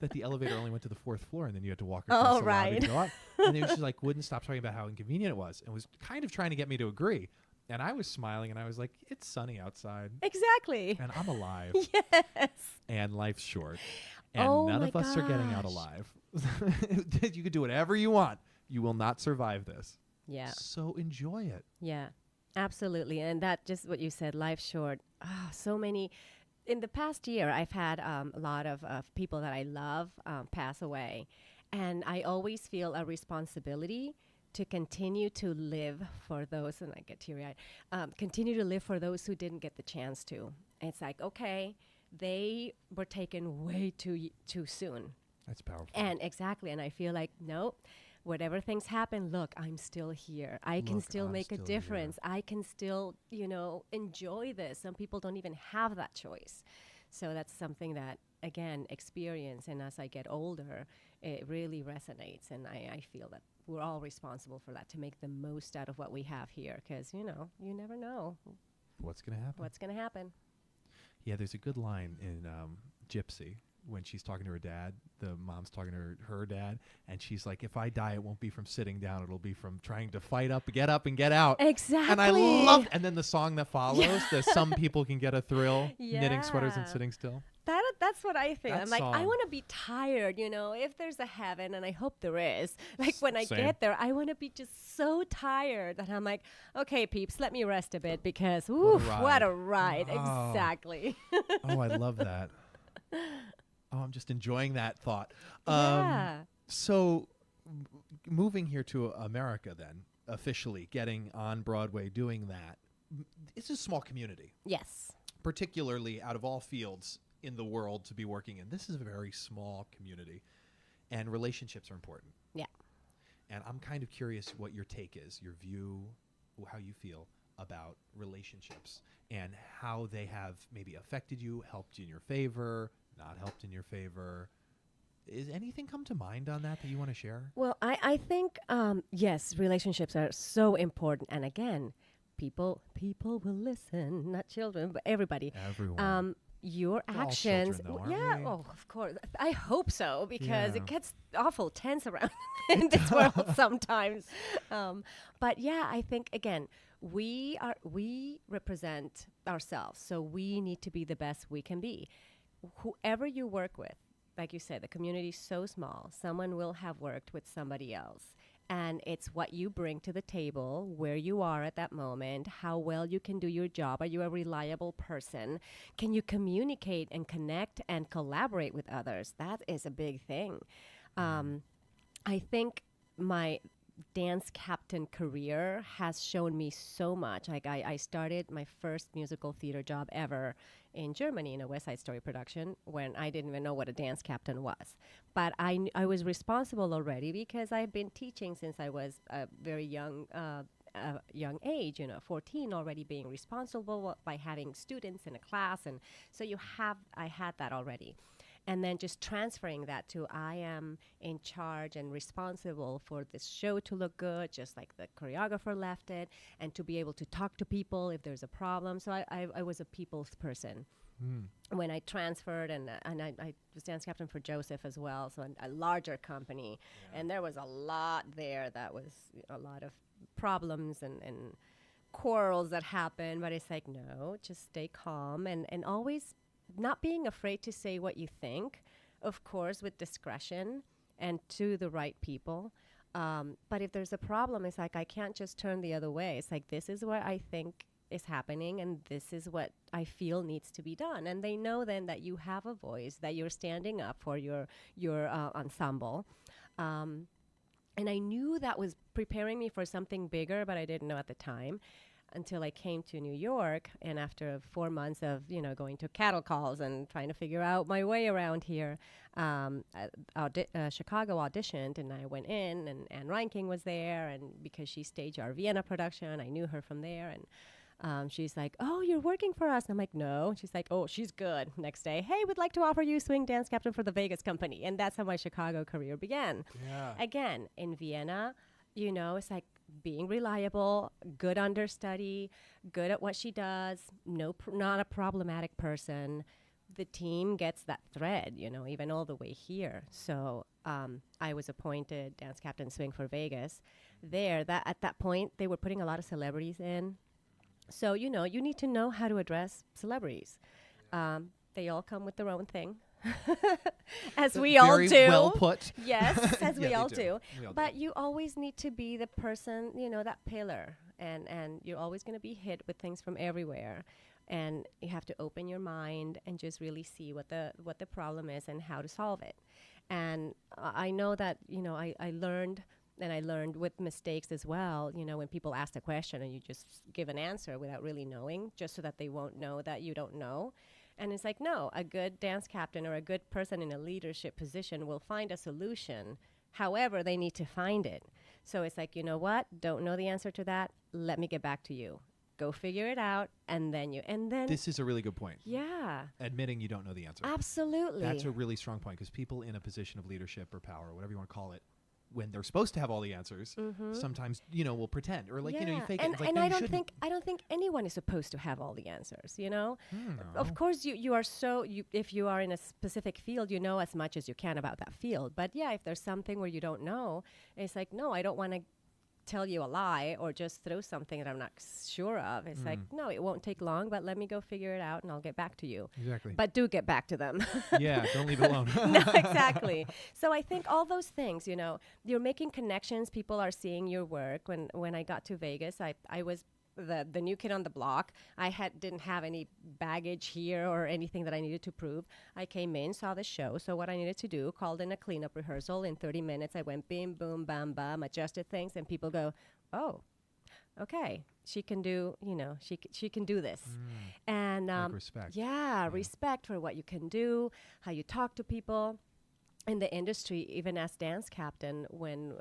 that the elevator only went to the 4th floor, and then you had to walk across the lobby to go up. And they just wouldn't stop talking about how inconvenient it was, and was kind of trying to get me to agree. And I was smiling, and I was like, it's sunny outside, Exactly. and I'm alive, Yes. and life's short, and Oh none my of us are getting out gosh. alive. You could do whatever you want. You will not survive this. Yeah. So enjoy it. Yeah, absolutely. And that, just what you said, life's short. So many. In the past year, I've had a lot of people that I love pass away. And I always feel a responsibility to continue to live for those, and I get teary-eyed, continue to live for those who didn't get the chance to. And it's like, okay, they were taken way too soon. That's powerful. And exactly. And I feel like, no, whatever things happen, look, I'm still here. I can Look, still I'm make a still difference. I can still, enjoy this. Some people don't even have that choice. So that's something that, again, experience. And as I get older, it really resonates. And I feel that we're all responsible for that, to make the most out of what we have here. Because, you never know What's going to happen? what's going to happen. Yeah, there's a good line in Gypsy when she's talking to her dad. The mom's talking to her dad, and she's like, if I die, it won't be from sitting down. It'll be from trying to fight up, get up, and get out. Exactly. And I love, and then the song that follows, the Some People Can Get a Thrill, knitting sweaters and Yeah. sitting still. That's what I think. That I'm like, I song. want to be tired, if there's a heaven, and I hope there is. Like, when I Same. get there, I want to be just so tired that I'm like, okay, peeps, let me rest a bit, because, oof, what a ride. Oh. Exactly. Oh, I love that. Oh, I'm just enjoying that thought. Yeah. So, moving here to America then, officially getting on Broadway, doing that, it's a small community, Yes. particularly out of all fields in the world to be working in. This is a very small community. and relationships are important. Yeah. And I'm kind of curious what your take is, your view, how you feel about relationships and how they have maybe affected you, helped you in your favor, not helped in your favor. Is anything come to mind on that you want to share? Well, I think, yes, relationships are so important. And again, people will listen, not children, but everybody. Everyone. Your We're all actions. children, though, aren't Yeah, we? oh, of course. I hope so, because Yeah. it gets awful tense around in this world sometimes. But yeah, I think, again, we represent ourselves, so we need to be the best we can be. Whoever you work with, like you said, the community is so small. Someone will have worked with somebody else. And it's what you bring to the table, where you are at that moment, how well you can do your job. Are you a reliable person? Can you communicate and connect and collaborate with others? That is a big thing. I think my dance captain career has shown me so much. Like I started my first musical theater job ever in Germany in a West Side Story production when I didn't even know what a dance captain was. But I was responsible already because I've been teaching since I was a very young age, 14, already being responsible by having students in a class. And so I had that already. And then just transferring that to I am in charge and responsible for this show to look good, just like the choreographer left it, and to be able to talk to people if there's a problem. So I was a people's person. When I transferred, and I was dance captain for Joseph as well, so a larger company. Yeah. And there was a lot there that was a lot of problems and quarrels that happened. But it's like, no, just stay calm and always not being afraid to say what you think, of course, with discretion and to the right people. But if there's a problem, it's like I can't just turn the other way. It's like, this is what I think is happening, and this is what I feel needs to be done. And they know then that you have a voice, that you're standing up for your ensemble. And I knew that was preparing me for something bigger, but I didn't know at the time. Until I came to New York, and after 4 months of going to cattle calls and trying to figure out my way around here, Chicago auditioned, and I went in, and Anne Reinking was there, and because she staged our Vienna production, I knew her from there, and she's like, "Oh, you're working for us?" And I'm like, "No." And she's like, "Oh, she's good." Next day, "Hey, we'd like to offer you swing dance captain for the Vegas company," and that's how my Chicago career began. Yeah. Again, in Vienna, it's like being reliable, good understudy, good at what she does, not a problematic person. The team gets that thread, even all the way here. So I was appointed dance captain swing for Vegas. At that point, they were putting a lot of celebrities in. So, you need to know how to address celebrities. They all come with their own thing. As we all do. Very well put. Yes, as Yeah, we all they do. We all But do. you always need to be the person, that pillar. And you're always going to be hit with things from everywhere. And you have to open your mind and just really see what the problem is and how to solve it. And I know that, I learned, and I learned with mistakes as well, when people ask a question and you just give an answer without really knowing, just so that they won't know that you don't know. And it's like, no, a good dance captain or a good person in a leadership position will find a solution. However, they need to find it. So it's like, you know what? Don't know the answer to that. Let me get back to you. Go figure it out. And then This is a really good point. Yeah. Admitting you don't know the answer. Absolutely. That's a really strong point, because people in a position of leadership or power, whatever you want to call it, when they're supposed to have all the answers, sometimes will pretend, or you fake it. And, It's like, and no, I you don't shouldn't. think anyone is supposed to have all the answers. No. Of course, you are if you are in a specific field, you know as much as you can about that field. But yeah, if there's something where you don't know, it's like, no, I don't want to tell you a lie or just throw something that I'm not sure of. It's like, no, it won't take long, but let me go figure it out and I'll get back to you. Exactly. But do get back to them. Yeah, don't leave it alone. No, exactly. So I think all those things, you're making connections. People are seeing your work. When I got to Vegas, I was the new kid on the block. I didn't have any baggage here or anything that I needed to prove. I came in, saw the show. So what I needed to do, called in a cleanup rehearsal. In 30 minutes, I went bim, boom, bam, bam, adjusted things, and people go, "Oh, okay, she can do, she can do this." And Like respect. yeah, respect for what you can do, how you talk to people. in the industry, even as dance captain, when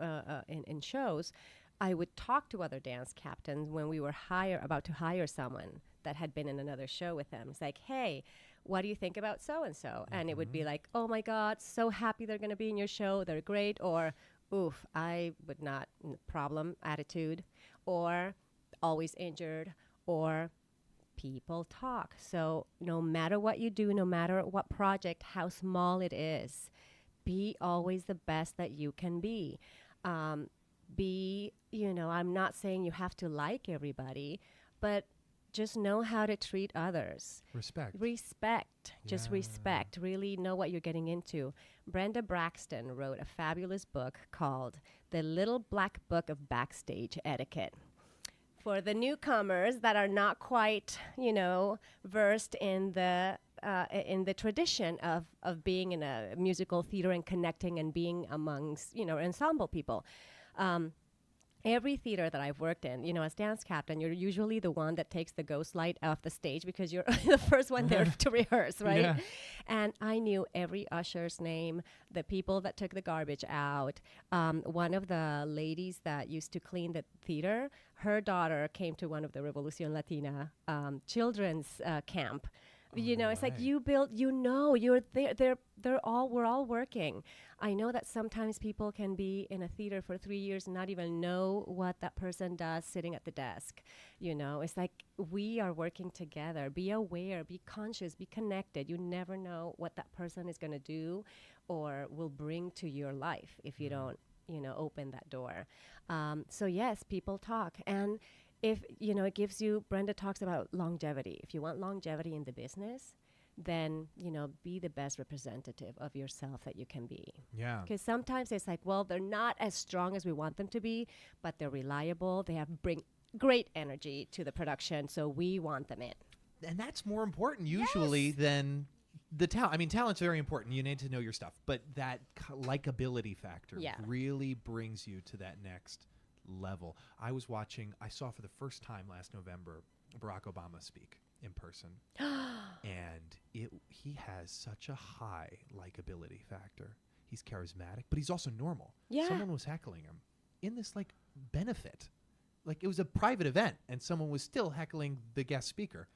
in shows, I would talk to other dance captains when we were about to hire someone that had been in another show with them. It's like, hey, what do you think about so and so? And it would be like, oh my God, so happy they're going to be in your show. They're great. Or, oof, I would not, problem, attitude, or always injured, or people talk. So no matter what you do, no matter what project, how small it is, be always the best that you can be. I'm not saying you have to like everybody, but just know how to treat others. Respect. Just respect. Really know what you're getting into. Brenda Braxton wrote a fabulous book called The Little Black Book of Backstage Etiquette. For the newcomers that are not quite, versed in the tradition of being in a musical theater and connecting and being amongst, ensemble people. Every theater that I've worked in, as dance captain, you're usually the one that takes the ghost light off the stage because you're the first one there to rehearse, right? Yeah. And I knew every usher's name, the people that took the garbage out. One of the ladies that used to clean the theater, her daughter came to one of the Revolucion Latina children's camp. It's like you build, you're there. We're all working. I know that sometimes people can be in a theater for 3 years and not even know what that person does sitting at the desk. It's like we are working together. Be aware, be conscious, be connected. You never know what that person is going to do or will bring to your life if you don't, open that door. So yes, people talk. And if, it gives you, Brenda talks about longevity. If you want longevity in the business, then, be the best representative of yourself that you can be. Yeah. Because sometimes it's like, well, they're not as strong as we want them to be, but they're reliable. They bring great energy to the production, so we want them in. And that's more important usually than the talent. I mean, talent's very important. You need to know your stuff. But that likability factor really brings you to that next level. I saw for the first time last November Barack Obama speak in person. And he has such a high likability factor. He's charismatic, but he's also normal. Yeah. Someone was heckling him in this benefit. It was a private event and someone was still heckling the guest speaker.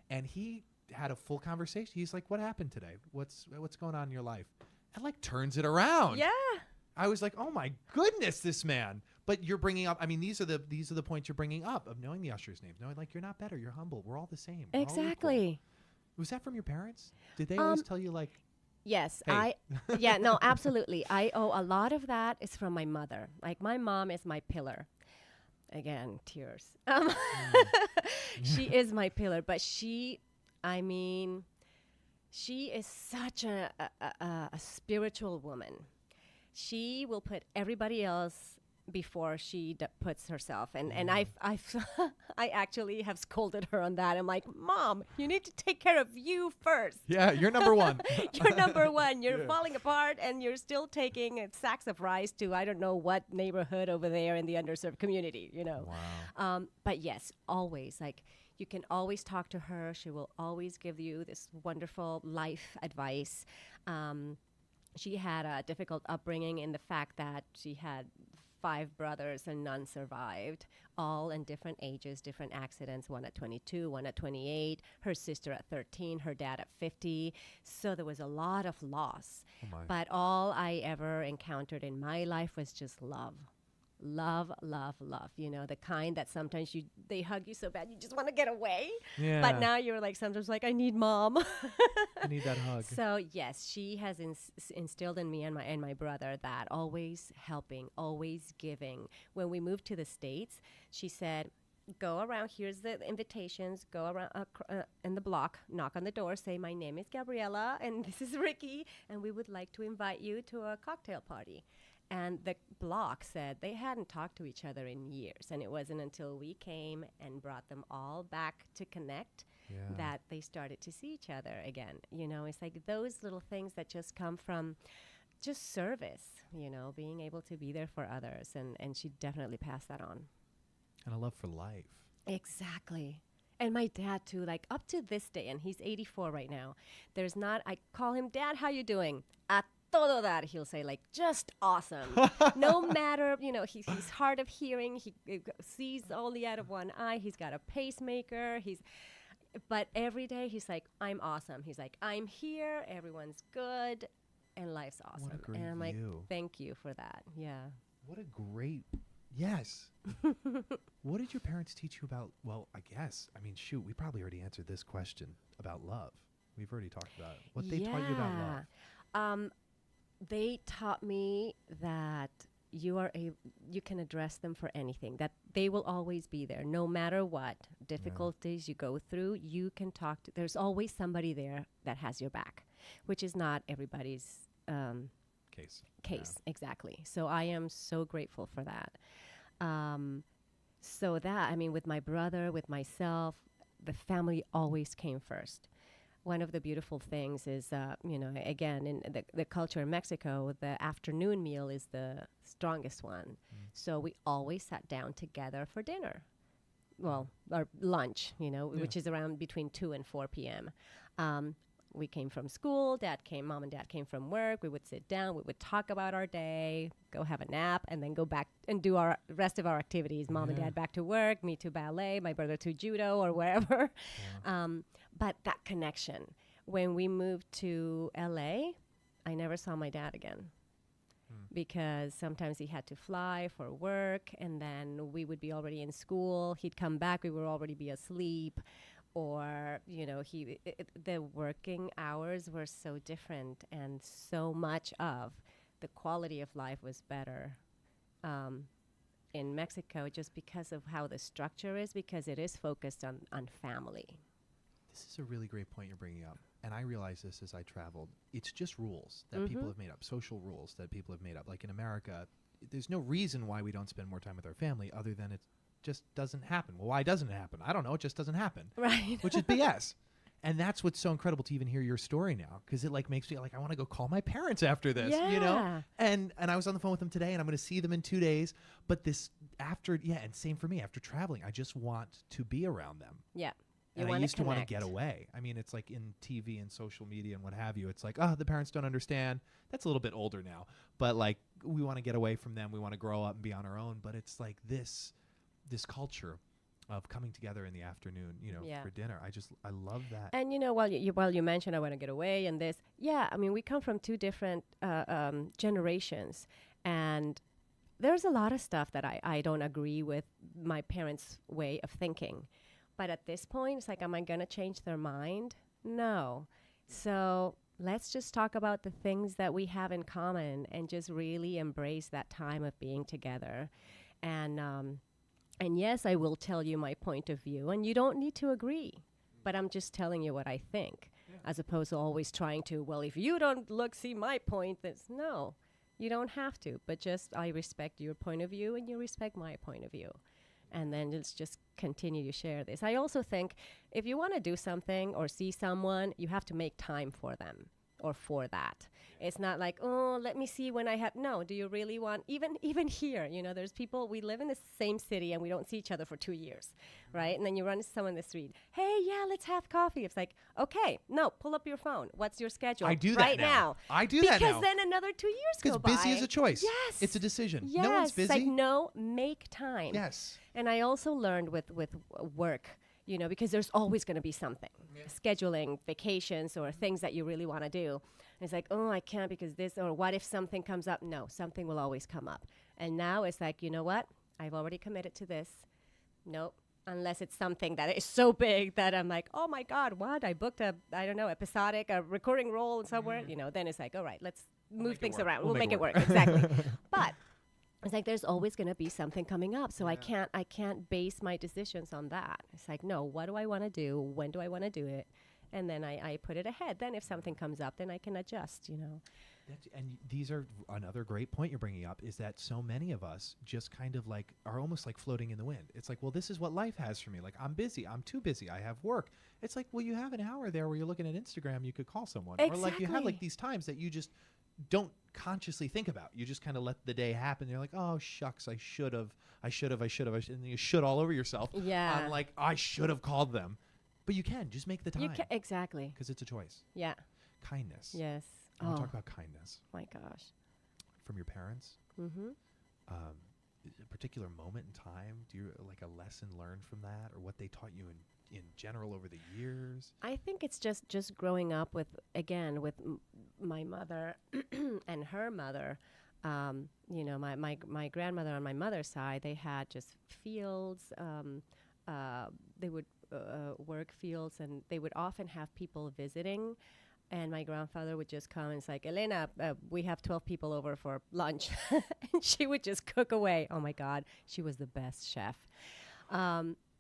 And he had a full conversation. He's like, "What happened today? What's going on in your life?" And turns it around. Yeah. I was like, "Oh my goodness, this man!" But you're bringing up. I mean, these are the points you're bringing up of knowing the ushers' names. Knowing you're not better. You're humble. We're all the same. We're all Exactly. equal. Was that from your parents? Did they always tell you Yes, hey? No, absolutely. I owe a lot of that is from my mother. My mom is my pillar. Again, tears. She is my pillar, but she is such a spiritual woman. She will put everybody else before she puts herself. And I actually have scolded her on that. I'm like, Mom, you need to take care of you first. Yeah, you're number one. You're number one. You're falling apart, and you're still taking sacks of rice to I don't know what neighborhood over there in the underserved community, Wow. But yes, always, you can always talk to her. She will always give you this wonderful life advice. She had a difficult upbringing in the fact that she had 5 brothers and none survived, all in different ages, different accidents, one at 22, one at 28, her sister at 13, her dad at 50. So there was a lot of loss. Oh my. But all I ever encountered in my life was just love. Love, love, love. The kind that sometimes they hug you so bad you just want to get away. Yeah. But now you're sometimes I need Mom. I need that hug. So yes, she has instilled in me and my brother that always helping, always giving. When we moved to the States, she said, go around, here's the invitations, go around in the block, knock on the door, say, my name is Gabriela and this is Ricky, and we would like to invite you to a cocktail party. And the block said they hadn't talked to each other in years. And it wasn't until we came and brought them all back to connect that they started to see each other again. It's those little things that just come from just service, being able to be there for others. And she definitely passed that on. And a love for life. Exactly. And my dad, too, up to this day, and he's 84 right now, I call him, Dad, how you doing? At todo dar, he'll say, like, just awesome. No matter, he's hard of hearing. He sees only out of one eye. He's got a pacemaker. But every day he's like, I'm awesome. He's like, I'm here. Everyone's good. And life's awesome. What a great and I'm like, view. thank you for that. Yeah. What a great, yes. What did your parents teach you about, well, I guess, I mean, shoot, we probably already answered this question about love. We've already talked about it. What they taught you about love. They taught me that you can address them for anything, that they will always be there, no matter what difficulties you go through. You can talk to, there's always somebody there that has your back, which is not everybody's Case. Exactly. So I am so grateful for that. So that, I mean, with my brother, with myself, the family always came first. One of the beautiful things is, again, in the culture in Mexico, the afternoon meal is the strongest one. So we always sat down together for dinner. Well, or lunch, which is around between 2 and 4 p.m. We came from school, mom and dad came from work. We would sit down, we would talk about our day, go have a nap, and then go back and do our rest of our activities. Mom and dad back to work, me to ballet, my brother to judo or wherever. But that connection. When we moved to LA, I never saw my dad again. Because sometimes he had to fly for work, and then we would be already in school. He'd come back, we would already be asleep. Or, the working hours were so different, and so much of the quality of life was better in Mexico, just because of how the structure is, because it is focused on family. This is a really great point you're bringing up. And I realized this as I traveled. It's just rules that people have made up, social rules that people have made up. Like in America, there's no reason why we don't spend more time with our family other than it just doesn't happen. Well, why doesn't it happen? I don't know. It just doesn't happen. Right. Which is BS. And that's what's so incredible to even hear your story now, because it makes me like, I want to go call my parents after this, And I was on the phone with them today, and I'm going to see them in 2 days. But this and same for me. After traveling, I just want to be around them. Yeah. And I used to want to get away. I mean, it's like in TV and social media and what have you. It's like, the parents don't understand. That's a little bit older now. But like, we want to get away from them. We want to grow up and be on our own. But it's like this culture of coming together in the afternoon, for dinner. I love that. And while you mentioned I want to get away and this, I mean, we come from two different generations, and there's a lot of stuff that I don't agree with my parents' way of thinking. But at this point, it's like, am I going to change their mind? No. So let's just talk about the things that we have in common and just really embrace that time of being together. And yes, I will tell you my point of view, and you don't need to agree. But I'm just telling you what I think, as opposed to always trying to, well, if you don't see my point, no, you don't have to. But just I respect your point of view, and you respect my point of view. And then let's just continue to share this. I also think if you want to do something or see someone, you have to make time for them or for that. It's not like, let me see when I have. No, do you really want, even here, there's people, we live in the same city and we don't see each other for 2 years, right? And then you run into someone in the street. Hey, let's have coffee. It's like, okay, no, pull up your phone. What's your schedule? I do that right now. I do that now. Because then another 2 years go by. Because busy is a choice. Yes. It's a decision. Yes. No one's busy. It's like, no, make time. Yes. And I also learned with work, because there's always going to be something. Scheduling vacations or things that you really want to do. And it's like, I can't because this, or what if something comes up? No, something will always come up. And now it's like, you know what? I've already committed to this. Nope. Unless it's something that is so big that I'm like, oh my God, what? I booked a recurring role somewhere. Then it's like, all right, let's move things around. We'll make it work. Exactly. But it's like there's always going to be something coming up, so I can't base my decisions on that. It's like, no, what do I want to do? When do I want to do it? And then I put it ahead. Then if something comes up, then I can adjust, And these are another great point you're bringing up, is that so many of us just kind of like are almost like floating in the wind. It's like, well, this is what life has for me. Like, I'm busy. I'm too busy. I have work. It's like, well, you have an hour there where you're looking at Instagram. You could call someone. Exactly. Or like you have like these times that you just don't consciously think about. You just kind of let the day happen. You're like, oh shucks, I should have, and you should all over yourself. Yeah. I'm like, I should have called them, but you can just make the time. Exactly. Because it's a choice. Yeah. Kindness. Yes. I want Oh. to talk about kindness My gosh. from your parents. Mm-hmm. A particular moment in time? Do you like a lesson learned from that, or what they taught you in general over the years? I think it's just growing up with, again, with my mother and her mother. My grandmother on my mother's side, they had just fields. They would work fields, and they would often have people visiting. And my grandfather would just come and it's like, Elena, we have 12 people over for lunch. And she would just cook away. Oh, my God. She was the best chef.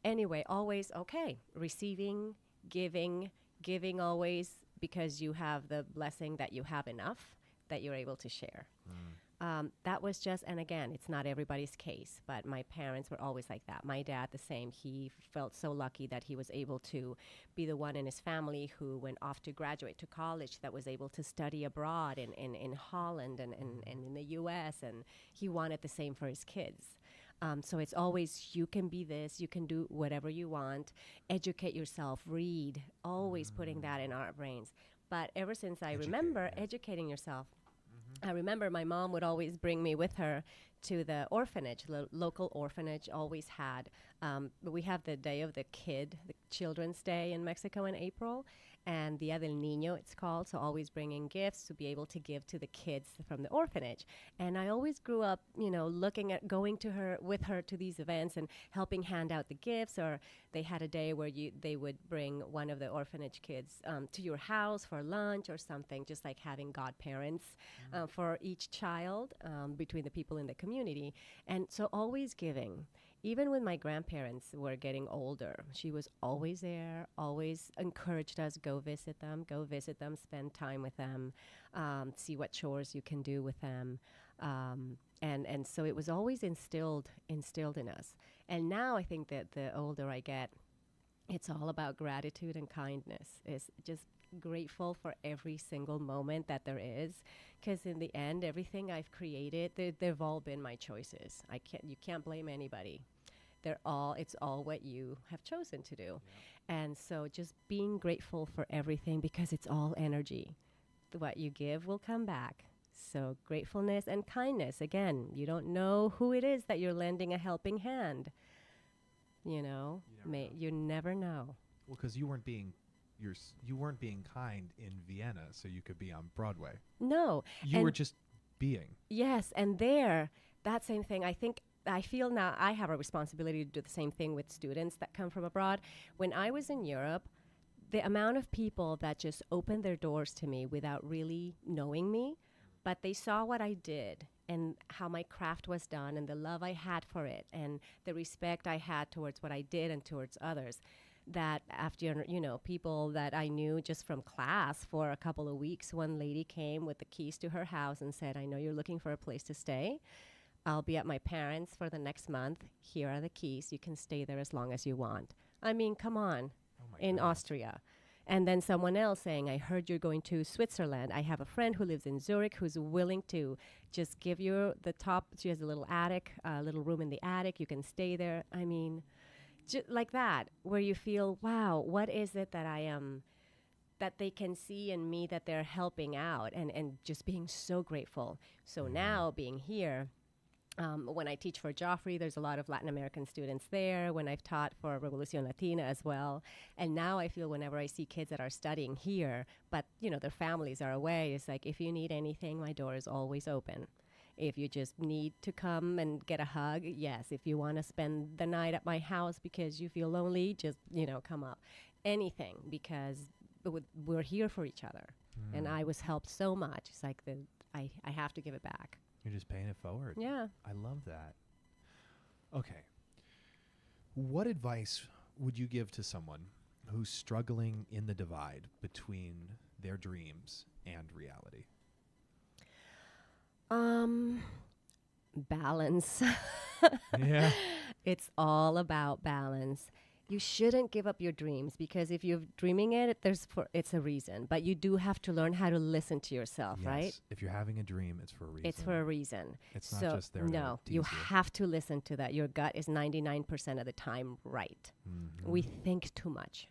Anyway, always, okay, receiving, giving always, because you have the blessing that you have enough that you're able to share. That was just, and again, it's not everybody's case, but my parents were always like that. My dad, the same. He felt so lucky that he was able to be the one in his family who went off to graduate to college, that was able to study abroad in Holland and in the U.S., and he wanted the same for his kids. So it's always, you can be this, you can do whatever you want, educate yourself, read, always putting that in our brains. But ever since I remember educating yourself, I remember my mom would always bring me with her to the orphanage. The local orphanage always had, we have the Day of the Kid, the Children's Day in Mexico in April, and Dia del Niño it's called, so always bringing gifts to be able to give to the kids from the orphanage. And I always grew up, looking at going to her, with her to these events and helping hand out the gifts, or they had a day where they would bring one of the orphanage kids to your house for lunch or something, just like having godparents for each child between the people in the community. And so always giving. Even when my grandparents were getting older, she was always there, always encouraged us, go visit them, spend time with them, see what chores you can do with them. And so it was always instilled in us. And now I think that the older I get, it's all about gratitude and kindness. It's just grateful for every single moment that there is, because in the end, everything I've created, they've all been my choices. You can't blame anybody. It's all what you have chosen to do. Yeah. And so just being grateful for everything, because it's all energy. What you give will come back. So gratefulness and kindness. Again, you don't know who it is that you're lending a helping hand. You never know. Well, because you weren't being kind in Vienna, so you could be on Broadway. No. You were just being. Yes, and that same thing, I feel now I have a responsibility to do the same thing with students that come from abroad. When I was in Europe, the amount of people that just opened their doors to me without really knowing me, but they saw what I did and how my craft was done and the love I had for it and the respect I had towards what I did and towards others, that after, people that I knew just from class for a couple of weeks, one lady came with the keys to her house and said, I know you're looking for a place to stay. I'll be at my parents' for the next month. Here are the keys. You can stay there as long as you want. I mean, come on, in Austria. And then someone else saying, I heard you're going to Switzerland. I have a friend who lives in Zurich who's willing to just give you the top. She has a little attic, a little room in the attic. You can stay there. I mean, like that, where you feel, wow, what is it that I am, that they can see in me that they're helping out, and just being so grateful. So now being here, when I teach for Joffrey, there's a lot of Latin American students there. When I've taught for Revolución Latina as well. And now I feel whenever I see kids that are studying here, but, their families are away, it's like, if you need anything, my door is always open. If you just need to come and get a hug, yes. If you want to spend the night at my house because you feel lonely, just, come up. Anything, because we're here for each other. And I was helped so much. It's like I have to give it back. You're just paying it forward. Yeah. I love that. Okay. What advice would you give to someone who's struggling in the divide between their dreams and reality? Balance. Yeah. It's all about balance. You shouldn't give up your dreams, because if you're dreaming it, it's a reason. But you do have to learn how to listen to yourself, Yes. right? If you're having a dream, it's for a reason. It's for a reason. It's not just there to No, tease you you. have to listen to that. Your gut is 99% of the time right. We think too much.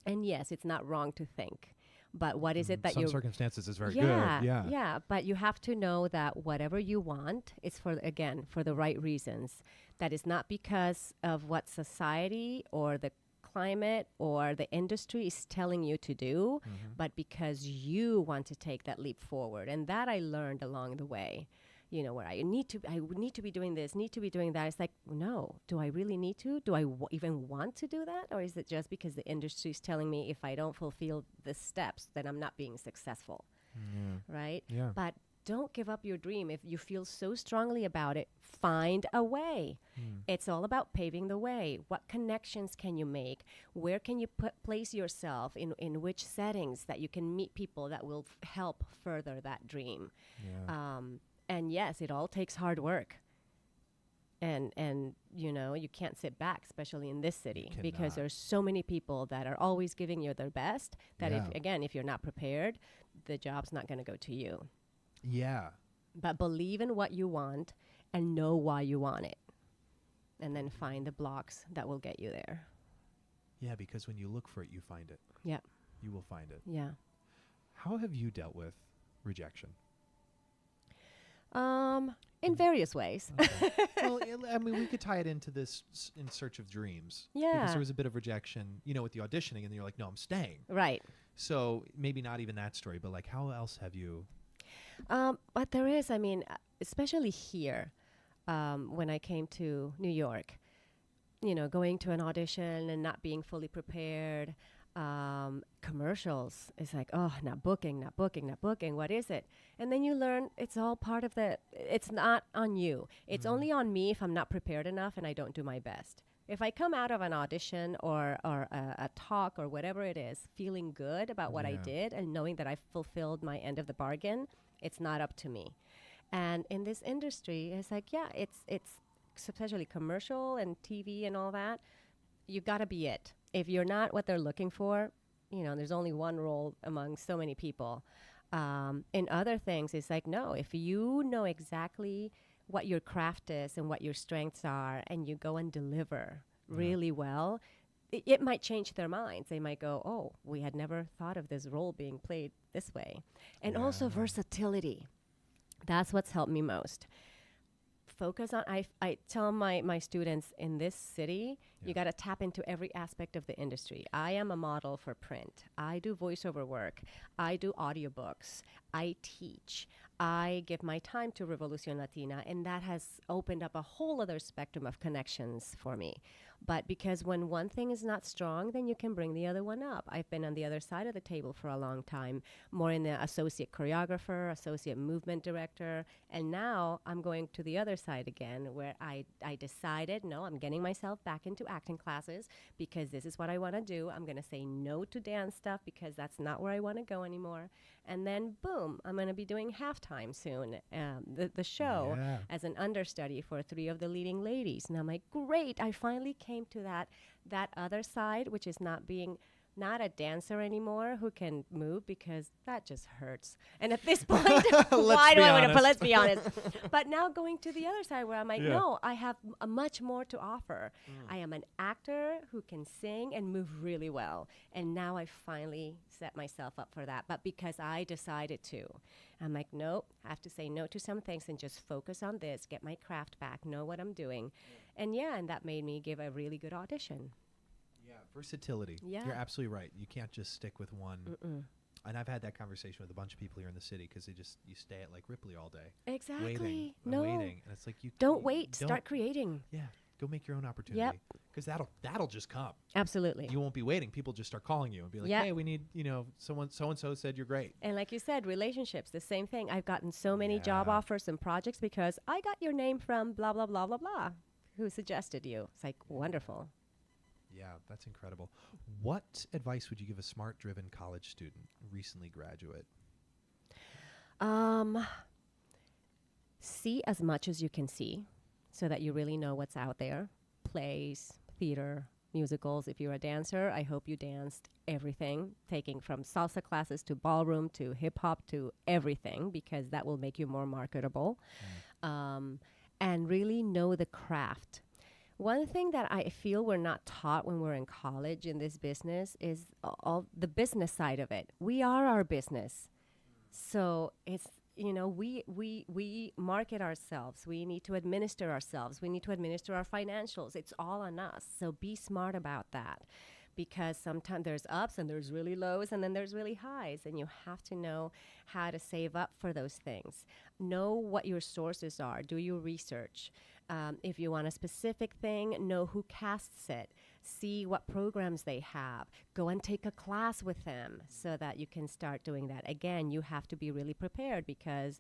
And yes, it's not wrong to think. But what is it that some you circumstances is very yeah, good. Yeah. yeah. But you have to know that whatever you want is for the right reasons. That is not because of what society or the climate or the industry is telling you to do, but because you want to take that leap forward. And that I learned along the way. You know, where I need to be doing this, need to be doing that. It's like, no, do I really need to? Do I even want to do that? Or is it just because the industry is telling me if I don't fulfill the steps, then I'm not being successful, right? Yeah. But don't give up your dream. If you feel so strongly about it, find a way. It's all about paving the way. What connections can you make? Where can you place yourself in which settings that you can meet people that will help further that dream? Yeah. And yes, it all takes hard work. And you know, you can't sit back, especially in this city, because there's so many people that are always giving you their best that if you're not prepared, the job's not going to go to you. Yeah. But believe in what you want and know why you want it. And then find the blocks that will get you there. Yeah, because when you look for it, you find it. Yeah. You will find it. Yeah. How have you dealt with rejection? In various ways. Okay. Well, I mean, we could tie it into this In Search of Dreams. Yeah. Because there was a bit of rejection, you know, with the auditioning, and then you're like, no, I'm staying. Right. So maybe not even that story, but like, how else have you? But there is, I mean, especially here, when I came to New York, you know, going to an audition and not being fully prepared. Commercials, it's like, oh, not booking. What is it? And then you learn it's all part of it's not on you. It's only on me if I'm not prepared enough and I don't do my best. If I come out of an audition or a talk or whatever it is, feeling good about what I did and knowing that I fulfilled my end of the bargain, it's not up to me. And in this industry, it's like, yeah, it's especially commercial and TV and all that. You got to be it. If you're not what they're looking for, you know, there's only one role among so many people. In other things, it's like, no, if you know exactly what your craft is and what your strengths are, and you go and deliver really well, it might change their minds. They might go, oh, we had never thought of this role being played this way. And also versatility. That's what's helped me most. Focus on, I tell my students in this city, you got to tap into every aspect of the industry. I am a model for print. I do voiceover work. I do audiobooks. I teach. I give my time to Revolucion Latina, and that has opened up a whole other spectrum of connections for me. But because when one thing is not strong, then you can bring the other one up. I've been on the other side of the table for a long time, more in the associate choreographer, associate movement director, and now I'm going to the other side again, where I decided, no, I'm getting myself back into acting classes because this is what I want to do. I'm going to say no to dance stuff because that's not where I want to go anymore. And then, boom, I'm going to be doing Halftime soon, the show, as an understudy for 3 of the leading ladies. And I'm like, great, I finally came to that other side, which is not a dancer anymore who can move, because that just hurts. And at this point, why do I want to? But let's be honest. But now going to the other side, where I'm like, no, I have much more to offer. I am an actor who can sing and move really well. And now I finally set myself up for that. But because I decided to, I'm like, nope, I have to say no to some things and just focus on this, get my craft back, know what I'm doing. And that made me give a really good audition. Yeah, versatility. Yeah. You're absolutely right. You can't just stick with one. And I've had that conversation with a bunch of people here in the city, because you stay at like Ripley all day. Exactly. Waiting. And it's like, don't wait. Start creating. Yeah. Go make your own opportunity. Because that'll just come. Absolutely. You won't be waiting. People just start calling you and be like, hey, we need, someone, so-and-so said you're great. And like you said, relationships, the same thing. I've gotten so many job offers and projects because I got your name from blah, blah, blah, blah, blah. Who suggested you? It's like, wonderful. Yeah, that's incredible. What advice would you give a smart, driven college student, recently graduate? See as much as you can see so that you really know what's out there. Plays, theater, musicals. If you're a dancer, I hope you danced everything, taking from salsa classes to ballroom to hip hop to everything, because that will make you more marketable. And really know the craft. One thing that I feel we're not taught when we're in college in this business is all the business side of it. We are our business. So it's, we market ourselves. We need to administer ourselves. We need to administer our financials. It's all on us. So be smart about that, because sometimes there's ups and there's really lows and then there's really highs, and you have to know how to save up for those things. Know what your sources are. Do your research. If you want a specific thing, know who casts it. See what programs they have. Go and take a class with them so that you can start doing that. Again, you have to be really prepared, because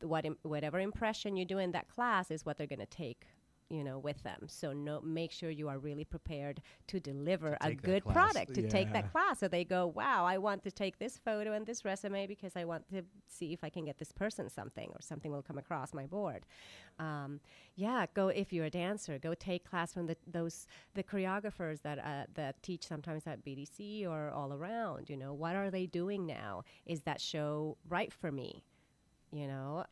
whatever impression you do in that class is what they're going to take, with them. So make sure you are really prepared to deliver a good product, to take that class. So they go, wow, I want to take this photo and this resume because I want to see if I can get this person something, or something will come across my board. Go, if you're a dancer, go take class from the choreographers that teach sometimes at BDC or all around. What are they doing now? Is that show right for me?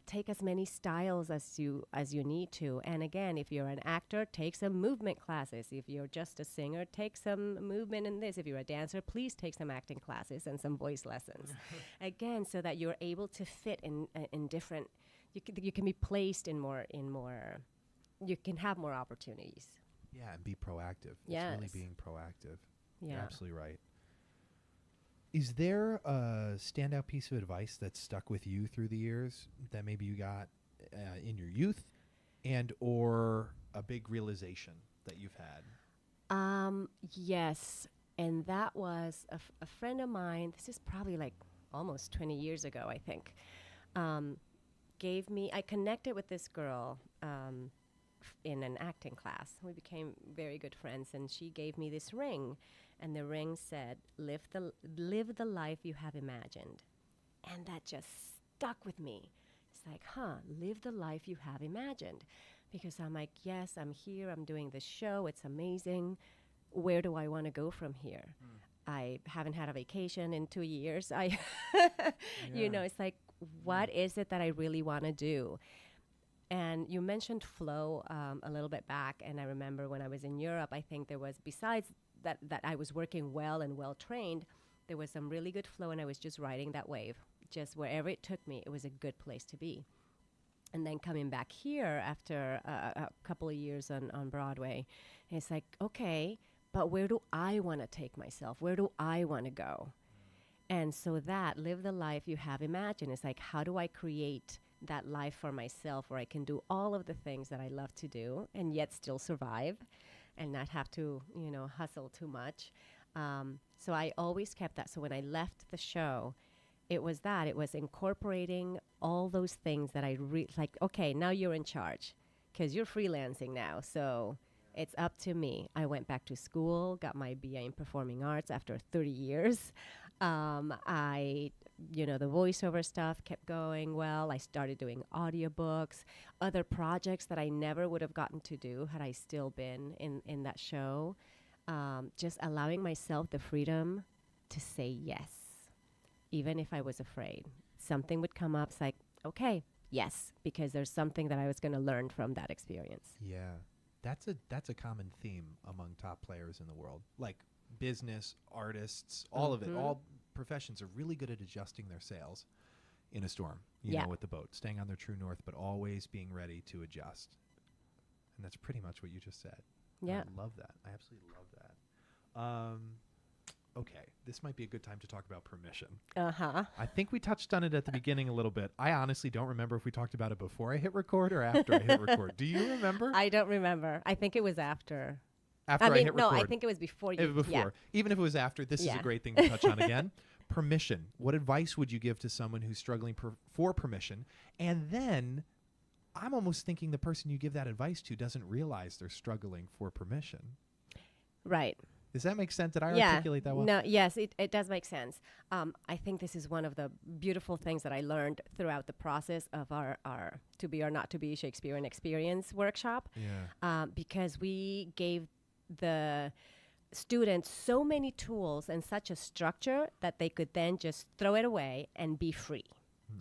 Take as many styles as you need to. And again, if you're an actor, take some movement classes. If you're just a singer, take some movement in this. If you're a dancer, please take some acting classes and some voice lessons. Again, so that you're able to fit in different. You can be placed in more. You can have more opportunities. Yeah, and be proactive. Yes. It's really being proactive. Yeah. You're absolutely right. Is there a standout piece of advice that's stuck with you through the years that maybe you got in your youth, and or a big realization that you've had? Yes, and that was a friend of mine. This is probably like almost 20 years ago, I think. Gave me. I connected with this girl in an acting class. We became very good friends, and she gave me this ring. And the ring said, live the life you have imagined. And that just stuck with me. It's like, live the life you have imagined. Because I'm like, yes, I'm here, I'm doing this show, it's amazing. Where do I want to go from here? I haven't had a vacation in 2 years. It's like, what is it that I really want to do? And you mentioned flow a little bit back, and I remember when I was in Europe, I think there was, besides that I was working well and well trained, there was some really good flow, and I was just riding that wave. Just wherever it took me, it was a good place to be. And then coming back here after a couple of years on Broadway, it's like, okay, but where do I want to take myself? Where do I want to go? And so that, live the life you have imagined. It's like, how do I create that life for myself where I can do all of the things that I love to do and yet still survive and not have to, hustle too much. So I always kept that. So when I left the show, it was incorporating all those things that I like, okay, now you're in charge because you're freelancing now. So it's up to me. I went back to school, got my BA in Performing Arts after 30 years. The voiceover stuff kept going well. I started doing audiobooks, other projects that I never would have gotten to do had I still been in that show. Just allowing myself the freedom to say yes, even if I was afraid. Something would come up, it's like, okay, yes, because there's something that I was going to learn from that experience. Yeah, that's a common theme among top players in the world. Like business, artists, all of it, all professions are really good at adjusting their sails in a storm, with the boat, staying on their true north, but always being ready to adjust. And that's pretty much what you just said. Yeah. I love that. I absolutely love that. Okay, this might be a good time to talk about permission. I think we touched on it at the beginning a little bit. I honestly don't remember if we talked about it before I hit record or after I hit record. Do you remember? I don't remember. I think it was after. After I hit record. No, I think it was before you. Before. Yeah. Even if it was after, this is a great thing to touch on again. Permission. What advice would you give to someone who's struggling for permission? And then I'm almost thinking the person you give that advice to doesn't realize they're struggling for permission. Right. Does that make sense? Did I articulate that well? No, yes, it does make sense. I think this is one of the beautiful things that I learned throughout the process of our To Be or Not to Be Shakespearean Experience workshop. Yeah. Because we gave the students so many tools and such a structure that they could then just throw it away and be free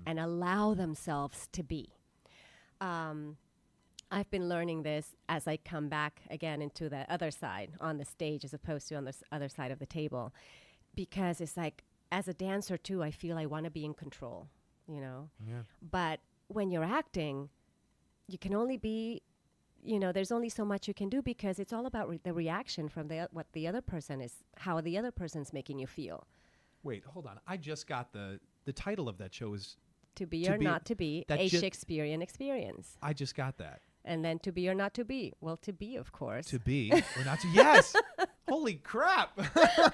and allow themselves to be. I've been learning this as I come back again into the other side on the stage as opposed to on the other side of the table. Because it's like, as a dancer too, I feel I want to be in control, you know? Yeah. But when you're acting, you can only be, there's only so much you can do because it's all about the reaction from what the other person is, how the other person's making you feel. Wait, hold on. I just got the title of that show is To be or not to be, that a Shakespearean experience. I just got that. And then to be or not to be. Well, to be, of course. To be or not to. Yes. Holy crap.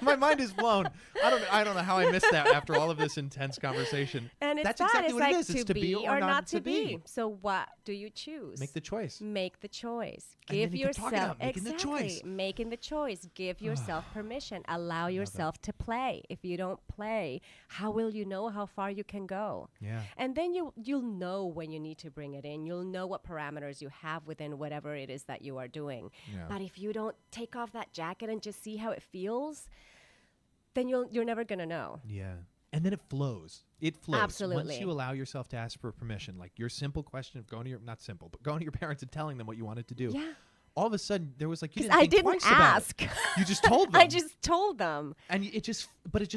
My mind is blown. I don't know how I missed that after all of this intense conversation. And it's That's that. exactly It's what like it is. It's to be or not to be. So what do you choose? Make the choice. Make the choice. And Give then you can talk yourself about making the choice. Making the choice. Give yourself permission. Allow yourself to play. If you don't play, how will you know how far you can go? Yeah. And then you'll know when you need to bring it in. You'll know what parameters you have within whatever it is that you are doing. Yeah. But if you don't take off that jacket and just see how it feels, then you're never gonna know. Yeah. And then it flows. It flows. Absolutely. Once you allow yourself to ask for permission, like your simple question of going to not simple, but going to your parents and telling them what you wanted to do. Yeah. All of a sudden, there was like, you 'Cause didn't I think didn't twice about ask. it. You just told them. I just told them. And it just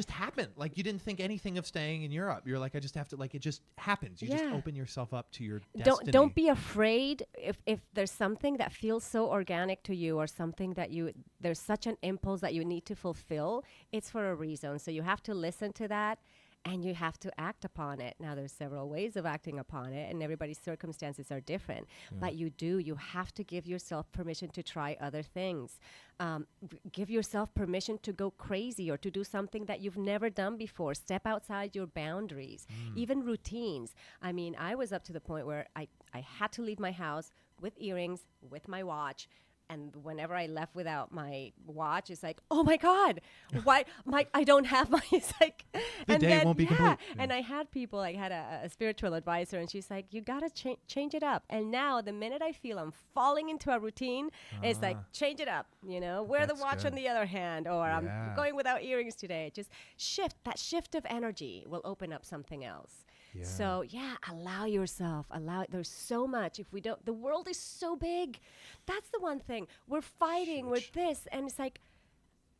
happened. Like, you didn't think anything of staying in Europe. You're like, I just have to, like, it just happens. You just Yeah. open yourself up to your destiny. Don't be afraid if there's something that feels so organic to you or something that there's such an impulse that you need to fulfill. It's for a reason. So you have to listen to that and you have to act upon it. Now, there's several ways of acting upon it and everybody's circumstances are different. But you have to give yourself permission to try other things. Give yourself permission to go crazy or to do something that you've never done before. Step outside your boundaries, even routines. I mean, I was up to the point where I had to leave my house with earrings, with my watch. And whenever I left without my watch, it's like, oh my God, why I don't have my, it's like, The day won't be complete. And I had people, I had a spiritual advisor and she's like, you gotta change it up. And now the minute I feel I'm falling into a routine, it's like, change it up, wear the That's watch good. on the other hand, or Yeah. I'm going without earrings today. Just that shift of energy will open up something else. Yeah. So allow yourself. There's so much. If we don't, the world is so big. That's the one thing we're fighting with this, and it's like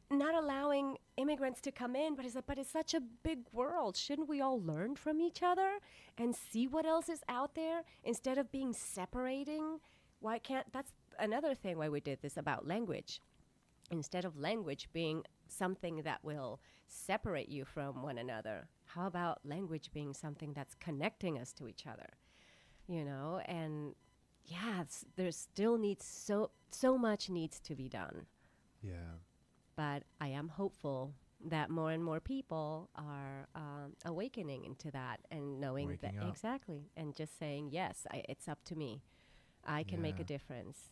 not allowing immigrants to come in. But it's such a big world. Shouldn't we all learn from each other and see what else is out there instead of being separating? Why can't? That's another thing why we did this about language. Instead of language being something that will separate you from one another, how about language being something that's connecting us to each other? And there's still needs so much needs to be done. Yeah. But I am hopeful that more and more people are awakening into that and knowing Waking that up. exactly, and just saying yes, it's up to me. I can make a Yeah. difference,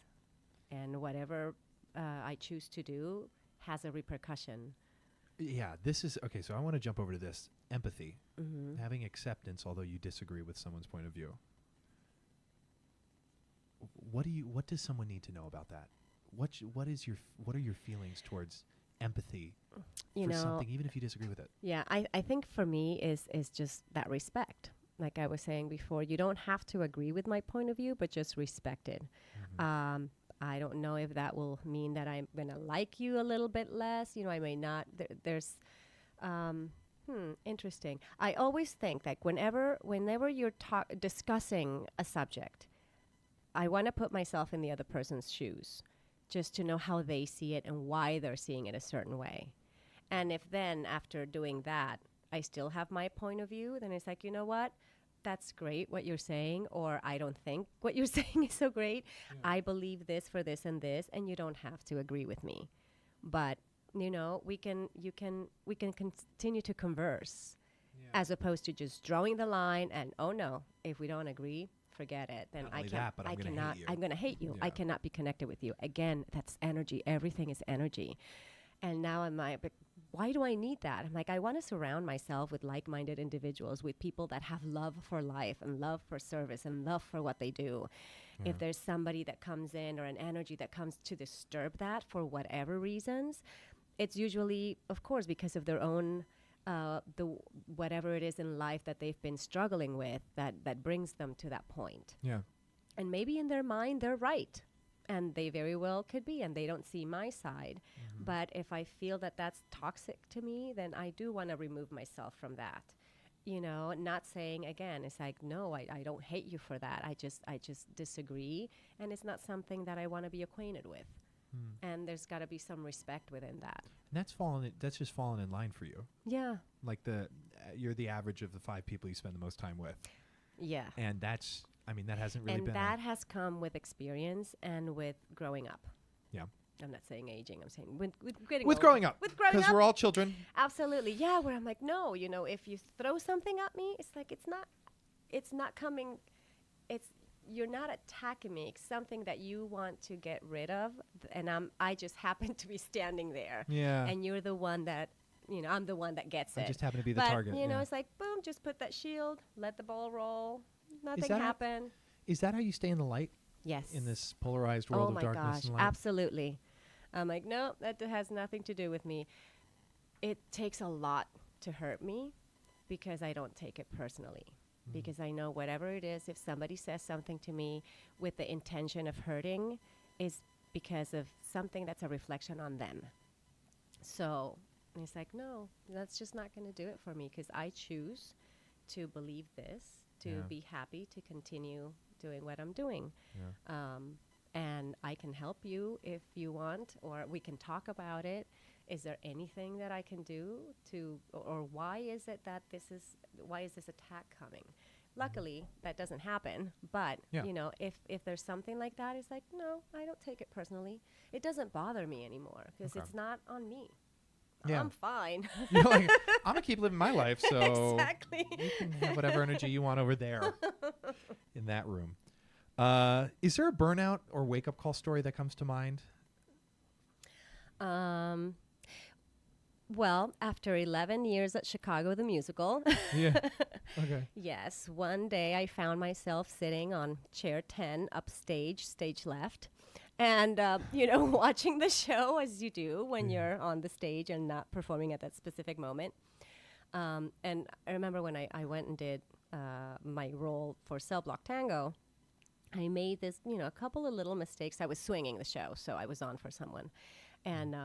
and whatever I choose to do has a repercussion. Yeah, this is okay. So I want to jump over to this empathy, Mm-hmm. having acceptance, although you disagree with someone's point of view. What does someone need to know about that? What are your feelings towards empathy for something, even if you disagree with it? Yeah, I think for me is just that respect. Like I was saying before, you don't have to agree with my point of view, but just respect it. I don't know if that will mean that I'm going to like you a little bit less. I may not. There's interesting. I always think that whenever you're discussing a subject, I want to put myself in the other person's shoes just to know how they see it and why they're seeing it a certain way. And if then after doing that, I still have my point of view, then it's like, you know what? That's great what you're saying, or I don't think what you're saying is so great. Yeah. I believe this for this and this, and you don't have to agree with me. But, we can continue to converse as opposed to just drawing the line and, oh no, if we don't agree, forget it. Then I'm going to hate you. Yeah. I cannot be connected with you. Again, that's energy. Everything is energy. And now I'm like, but why do I need that? I'm like, I want to surround myself with like-minded individuals, with people that have love for life and love for service and love for what they do. If there's somebody that comes in or an energy that comes to disturb that for whatever reasons, it's usually, of course, because of their own, whatever it is in life that they've been struggling with that brings them to that point. Yeah. And maybe in their mind, they're right. And they very well could be, and they don't see my side. But if I feel that that's toxic to me, then I do want to remove myself from that. Not saying, again, it's like, no, I don't hate you for that. I just disagree. And it's not something that I want to be acquainted with. And there's got to be some respect within that. And that's just fallen in line for you. Yeah. Like you're the average of the 5 people you spend the most time with. Yeah. And that hasn't really been. And that has come with experience and with growing up. Yeah. I'm not saying aging. I'm saying with getting With older. growing up. With growing up. Because we're all children. Absolutely. Yeah. Where I'm like, no, if you throw something at me, it's like, it's not coming. You're not attacking me. It's something that you want to get rid of. And I just happen to be standing there. Yeah. And you're the one that, I'm the one that gets it. I just happen to be the but, target. It's like, boom, just put that shield, let the ball roll. Nothing happened. Is that how you stay in the light? Yes. In this polarized world of darkness gosh, and light? absolutely. I'm like, no, that has nothing to do with me. It takes a lot to hurt me because I don't take it personally. Because I know whatever it is, if somebody says something to me with the intention of hurting, is because of something that's a reflection on them. So it's like, no, that's just not going to do it for me because I choose to believe this, to be happy, to continue doing what I'm doing. Yeah. And I can help you if you want, or we can talk about it. Is there anything that I can do or why is this attack coming? Luckily, that doesn't happen. But, if there's something like that, it's like, no, I don't take it personally. It doesn't bother me anymore because it's not on me. Yeah. I'm fine. You're like, I'm going to keep living my life, so Exactly. you can have whatever energy you want over there in that room. Is there a burnout or wake-up call story that comes to mind? Well, after 11 years at Chicago the Musical, Yeah. Okay. yes, one day I found myself sitting on chair 10 upstage, stage left, and, watching the show as you do when you're on the stage and not performing at that specific moment. And I remember when I went and did my role for Cell Block Tango, I made this, a couple of little mistakes. I was swinging the show, so I was on for someone. And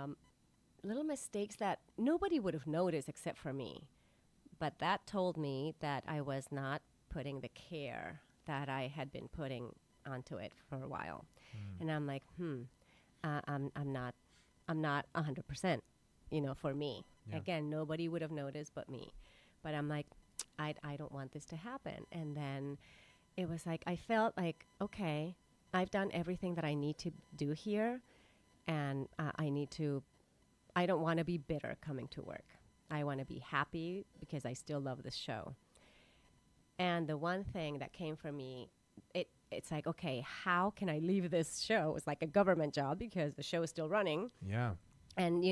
little mistakes that nobody would have noticed except for me. But that told me that I was not putting the care that I had been putting onto it for a while. And I'm like, I'm not 100%, for me. Yeah. Again, nobody would have noticed but me. But I'm like, I don't want this to happen. And then it was like, I felt like, okay, I've done everything that I need to do here. And I don't want to be bitter coming to work. I want to be happy because I still love this show. And the one thing that came from me, it's like, okay, how can I leave this show? It's like a government job because the show is still running. Yeah. And,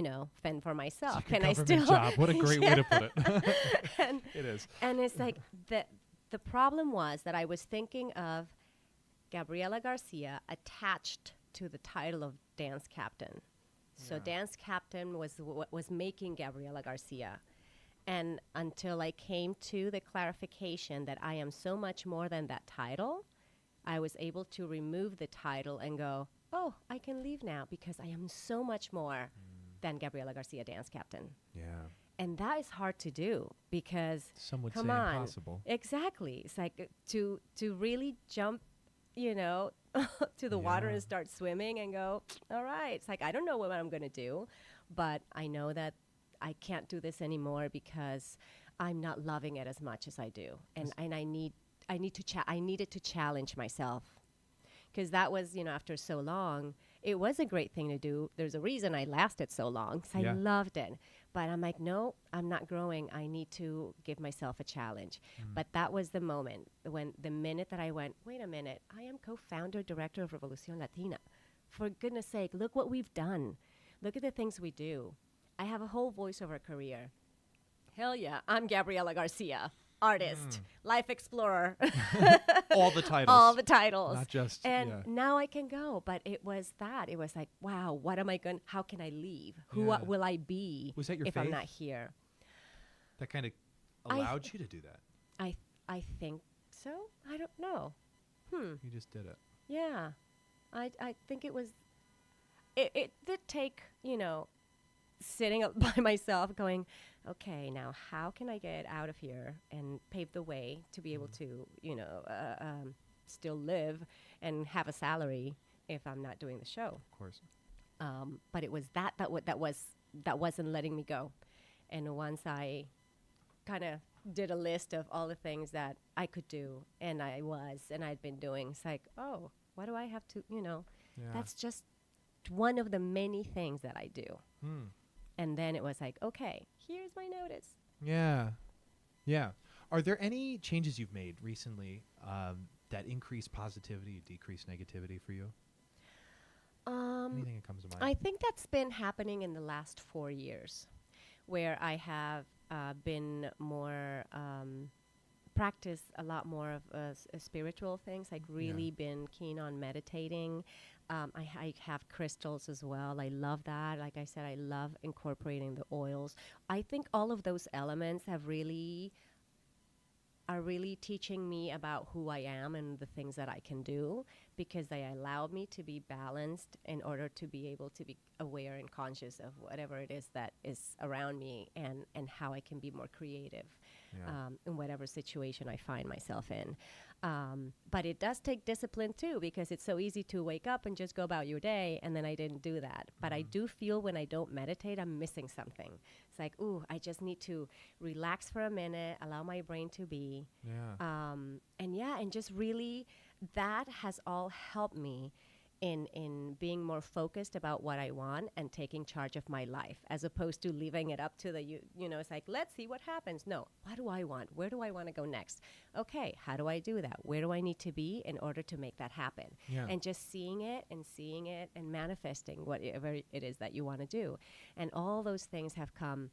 fend for myself. It's like Can a I government still? job. What a great way to put it. And It is. And it's like the problem was that I was thinking of Gabriela Garcia attached to the title of dance captain. So dance captain was what was making Gabriela Garcia. And until I came to the clarification that I am so much more than that title, I was able to remove the title and go, oh, I can leave now because I am so much more than Gabriela Garcia dance captain. Yeah. And that is hard to do because Some would come say on. impossible. Exactly. It's like to really jump, to the water and start swimming and go, all right. It's like, I don't know what I'm going to do, but I know that I can't do this anymore because I'm not loving it as much as I do. And I needed to challenge myself. Because that was, after so long, it was a great thing to do. There's a reason I lasted so long, because I loved it. But I'm like, no, I'm not growing. I need to give myself a challenge. But that was the moment, the minute that I went, wait a minute, I am co-founder, director of Revolucion Latina. For goodness sake, look what we've done. Look at the things we do. I have a whole voiceover career. Hell yeah, I'm Gabriela Garcia. Artist, life explorer. All the titles. All the titles. Not just, And now I can go. But it was that. It was like, wow, how can I leave? Who Yeah. will I be Was that your if I'm faith? not here? That kind of allowed you to do that. I think so. I don't know. You just did it. Yeah. I think it was, it did take, sitting up by myself going, okay, now how can I get out of here and pave the way to be able to, still live and have a salary if I'm not doing the show. Of course. But it was that wasn't letting me go. And once I kind of did a list of all the things that I could do and I'd been doing, it's like, oh, why do I have to, that's just one of the many things that I do. And then it was like, okay, here's my notice. Yeah. Yeah. Are there any changes you've made recently that increase positivity, decrease negativity for you? Anything that comes to mind? I think that's been happening in the last 4 years, where I have been more practice a lot more of spiritual things. Like really been keen on meditating. I have crystals as well. I love that. Like I said, I love incorporating the oils. I think all of those elements are really teaching me about who I am and the things that I can do, because they allow me to be balanced in order to be able to be aware and conscious of whatever it is that is around me, and how I can be more creative in whatever situation I find myself in. But it does take discipline too, because it's so easy to wake up and just go about your day, and then I didn't do that. But I do feel when I don't meditate, I'm missing something. It's like, ooh, I just need to relax for a minute, allow my brain to be. And just really, that has all helped me in being more focused about what I want and taking charge of my life, as opposed to leaving it up to it's like, let's see what happens. No, what do I want? Where do I want to go next? Okay, how do I do that? Where do I need to be in order to make that happen? And just seeing it and manifesting whatever it is that you want to do. And all those things have come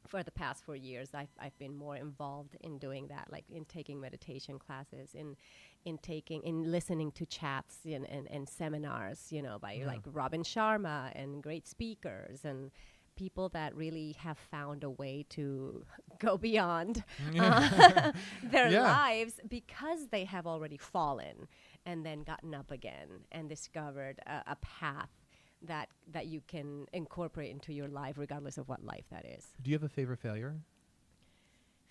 for the past 4 years. I've been more involved in doing that, like in taking meditation classes, in listening to chats and seminars, by like Robin Sharma and great speakers and people that really have found a way to go beyond their lives, because they have already fallen and then gotten up again and discovered a path that you can incorporate into your life, regardless of what life that is. Do you have a favorite failure?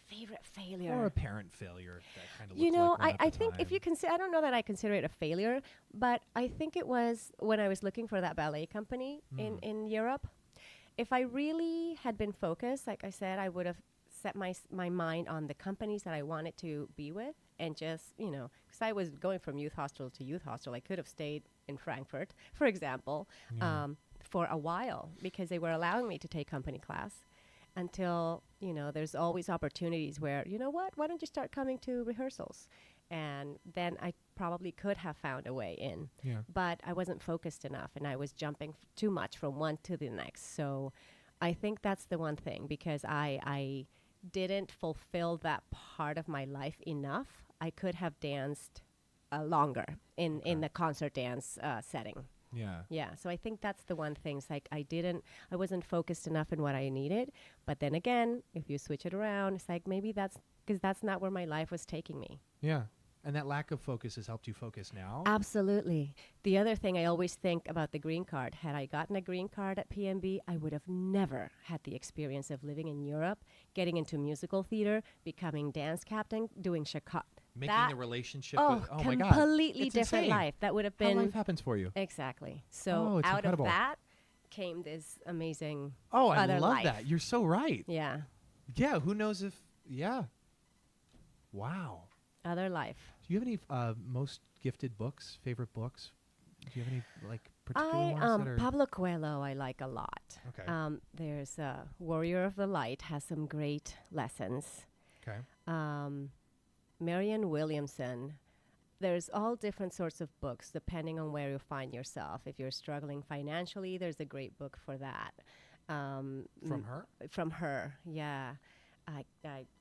Favorite failure? Or apparent failure that kind of looks like I think if you I don't know that I consider it a failure, but I think it was when I was looking for that ballet company in Europe. If I really had been focused, like I said, I would have set my mind on the companies that I wanted to be with, and just, because I was going from youth hostel to youth hostel. I could have stayed in Frankfurt, for example, for a while, because they were allowing me to take company class until, there's always opportunities where, why don't you start coming to rehearsals? And then I probably could have found a way in. But I wasn't focused enough, and I was jumping too much from one to the next. So I think that's the one thing, because I didn't fulfill that part of my life enough. I could have danced longer in the concert dance setting. Yeah. So I think that's the one thing. It's like I wasn't focused enough in what I needed. But then again, if you switch it around, it's like maybe that's because that's not where my life was taking me. Yeah. And that lack of focus has helped you focus now? Absolutely. The other thing I always think about the green card, had I gotten a green card at PMB, I would have never had the experience of living in Europe, getting into musical theater, becoming dance captain, doing Chicago. Making the relationship with, my God. Completely different insane. life. That would have been... How life happens for you. Exactly. So out incredible. of that came this amazing I other love life. that. You're so right. Yeah. Yeah, who knows if... Yeah. Wow. Other life. Do you have any most gifted books, favorite books? Do you have any particular ones that are... Pablo Coelho I like a lot. Okay. There's Warrior of the Light, has some great lessons. Okay. Marianne Williamson. There's all different sorts of books depending on where you find yourself. If you're struggling financially, there's a great book for that. From her? From her, yeah. I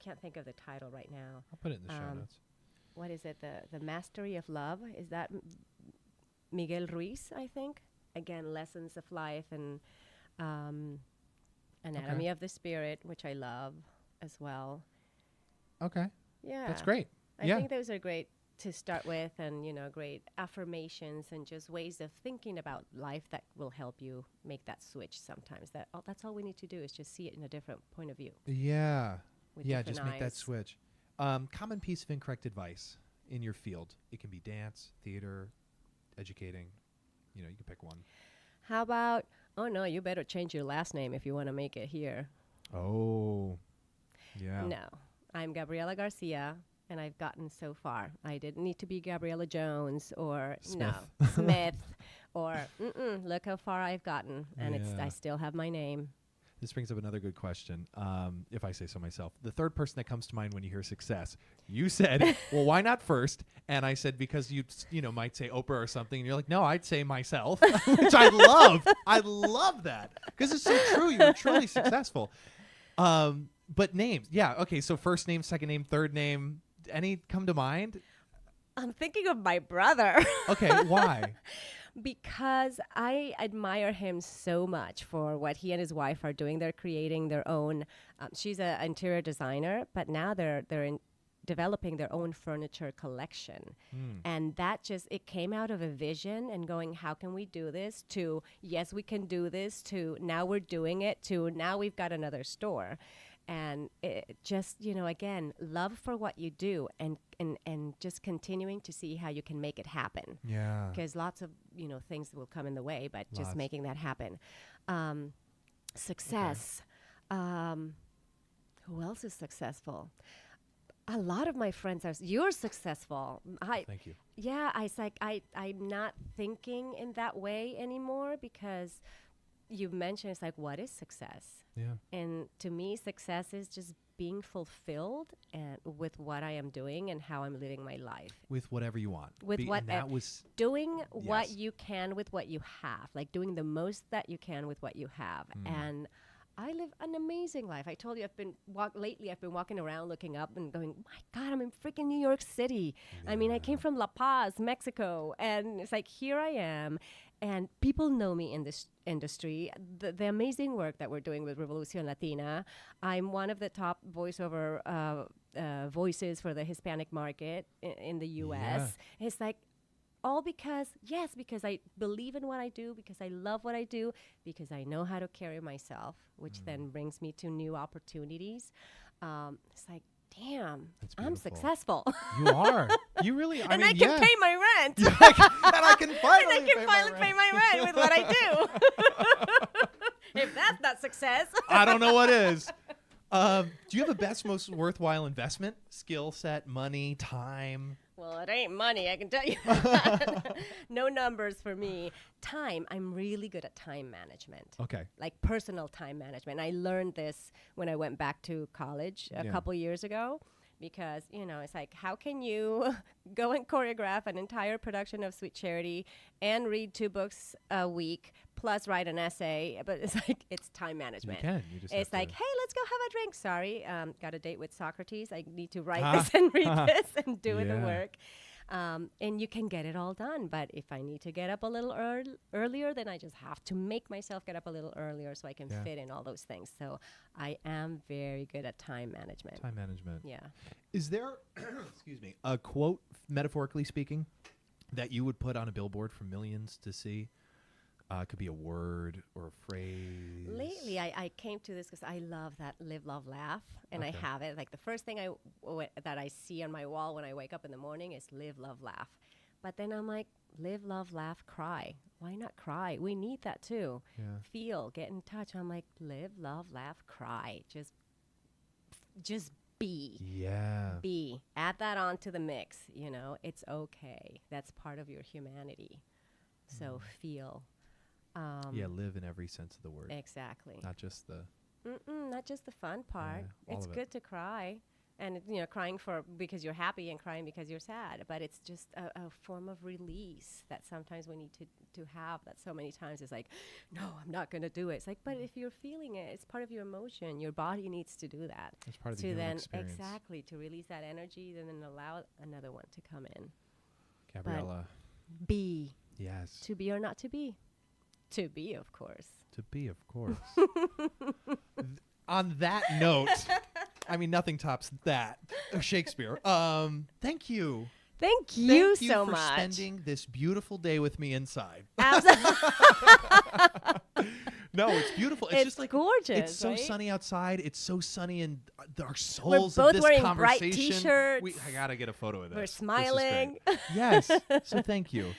can't think of the title right now. I'll put it in the show notes. What is it? The Mastery of Love? Is that Miguel Ruiz, I think? Again, Lessons of Life and Anatomy of the Spirit, which I love as well. Okay. Yeah. That's great. I think those are great to start with, and great affirmations and just ways of thinking about life that will help you make that switch sometimes. That's all we need to do is just see it in a different point of view. Yeah. With Yeah, different just make that eyes. switch. Common piece of incorrect advice in your field. It can be dance, theater, educating. You can pick one. How about, oh no, you better change your last name if you want to make it here. Oh. Yeah. No, I'm Gabriela Garcia, and I've gotten so far. I didn't need to be Gabriela Jones or Smith. Smith or look how far I've gotten, and Yeah. I still have my name. This brings up another good question, if I say so myself. The third person that comes to mind when you hear success, you said, well, why not first? And I said, because you might say Oprah or something. And you're like, no, I'd say myself, which I love. I love that because it's so true. You're truly successful. But names. Yeah. Okay. So first name, second name, third name. Any come to mind? I'm thinking of my brother. Okay. Why? Because I admire him so much for what he and his wife are doing. They're creating their own. She's an interior designer, but now they're developing their own furniture collection, and that it came out of a vision and going, how can we do this? To yes, we can do this. To now we're doing it. To now we've got another store. And it just, again, love for what you do and just continuing to see how you can make it happen. Yeah. Because lots of, things will come in the way, but just Lots. making that happen. Success. Who else is successful? A lot of my friends are, you're successful. Thank you. Yeah, I'm not thinking in that way anymore because you've mentioned, it's like, what is success? Yeah. And to me, success is just being fulfilled and with what I am doing and how I'm living my life. With whatever you want. With what and that was doing what Yes. you can with what you have, like doing the most that you can with what you have. And I live an amazing life. I told you lately I've been walking around looking up and going, my God, I'm in freaking New York City. I mean, I came from La Paz, Mexico, and it's like, here I am. And people know me in this industry. The amazing work that we're doing with Revolucion Latina. I'm one of the top voiceover voices for the Hispanic market in the U.S. It's like, all because I believe in what I do, because I love what I do, because I know how to carry myself, which then brings me to new opportunities. It's like, damn, That's I'm beautiful. successful. You are. You really are. And I can pay my rent. and I can finally, And I can finally pay my rent with what I do. If that's not success. I don't know what is. Do you have a best, most worthwhile investment? Skill set, money, time? Well, it ain't money, I can tell you that. No numbers for me. Time, I'm really good at time management. Okay. Like personal time management. I learned this when I went back to college a couple years ago. Because, it's like, how can you go and choreograph an entire production of Sweet Charity and read 2 books a week plus write an essay? But it's like, it's time management. You can. You just It's have like, to. hey, let's go have a drink. Sorry, got a date with Socrates. I need to write this and read this and do the Yeah. work. And you can get it all done. But if I need to get up a little earlier, then I just have to make myself get up a little earlier so I can fit in all those things. So I am very good at time management. Time management. Yeah. Is there, excuse me, a quote, metaphorically speaking, that you would put on a billboard for millions to see? Could be a word or a phrase. Lately, I came to this because I love that live, love, laugh, and I have it. Like the first thing that I see on my wall when I wake up in the morning is live, love, laugh. But then I'm like, live, love, laugh, cry. Why not cry? We need that too. Yeah. Feel, get in touch. I'm like, live, love, laugh, cry. Just be. Yeah. Be. Add that on to the mix. It's okay. That's part of your humanity. So feel. Live in every sense of the word. Exactly. Not just the. Not just the fun part. all It's of it. good to cry, and crying because you're happy and crying because you're sad. But it's just a form of release that sometimes we need to have. That so many times it's like, no, I'm not going to do it. It's like, but if you're feeling it, it's part of your emotion. Your body needs to do that. It's part of the to human then experience. exactly to release that energy, and then allow another one to come in. Gabriela. Be. Yes. To be or not to be. To be, of course. To be, of course. On that note, I mean, nothing tops that. Shakespeare. Thank you. Thank you Thank you so for much. spending this beautiful day with me inside. Absolutely. No, it's beautiful. It's It's just like gorgeous, It's so right? sunny outside. It's so sunny in our souls. both of this wearing bright conversation. T-shirts. I gotta get a photo of this. We're This is great. smiling. Yes. So thank you.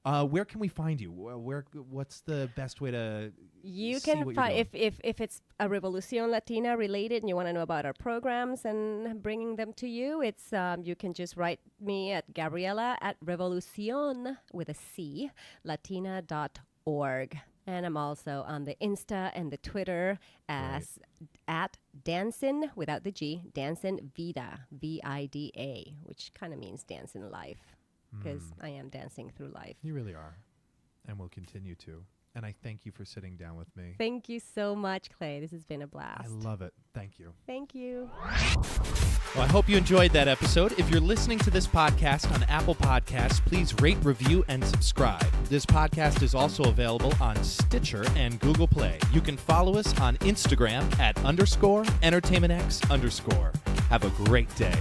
Where can we find you? What's the best way to? You see can what you're find doing? if it's a Revolucion Latina related and you want to know about our programs and bringing them to you, it's you can just write me at Gabriela at Revolucion with a C Latina.org. And I'm also on the Insta and the Twitter as at Dancin without the G, Dancin Vida, VIDA, which kind of means dance in life because I am dancing through life. You really are, and will continue to. And I thank you for sitting down with me. Thank you so much, Clay. This has been a blast. I love it. Thank you. Thank you. Well, I hope you enjoyed that episode. If you're listening to this podcast on Apple Podcasts, please rate, review, and subscribe. This podcast is also available on Stitcher and Google Play. You can follow us on Instagram at _EntertainmentX_. Have a great day.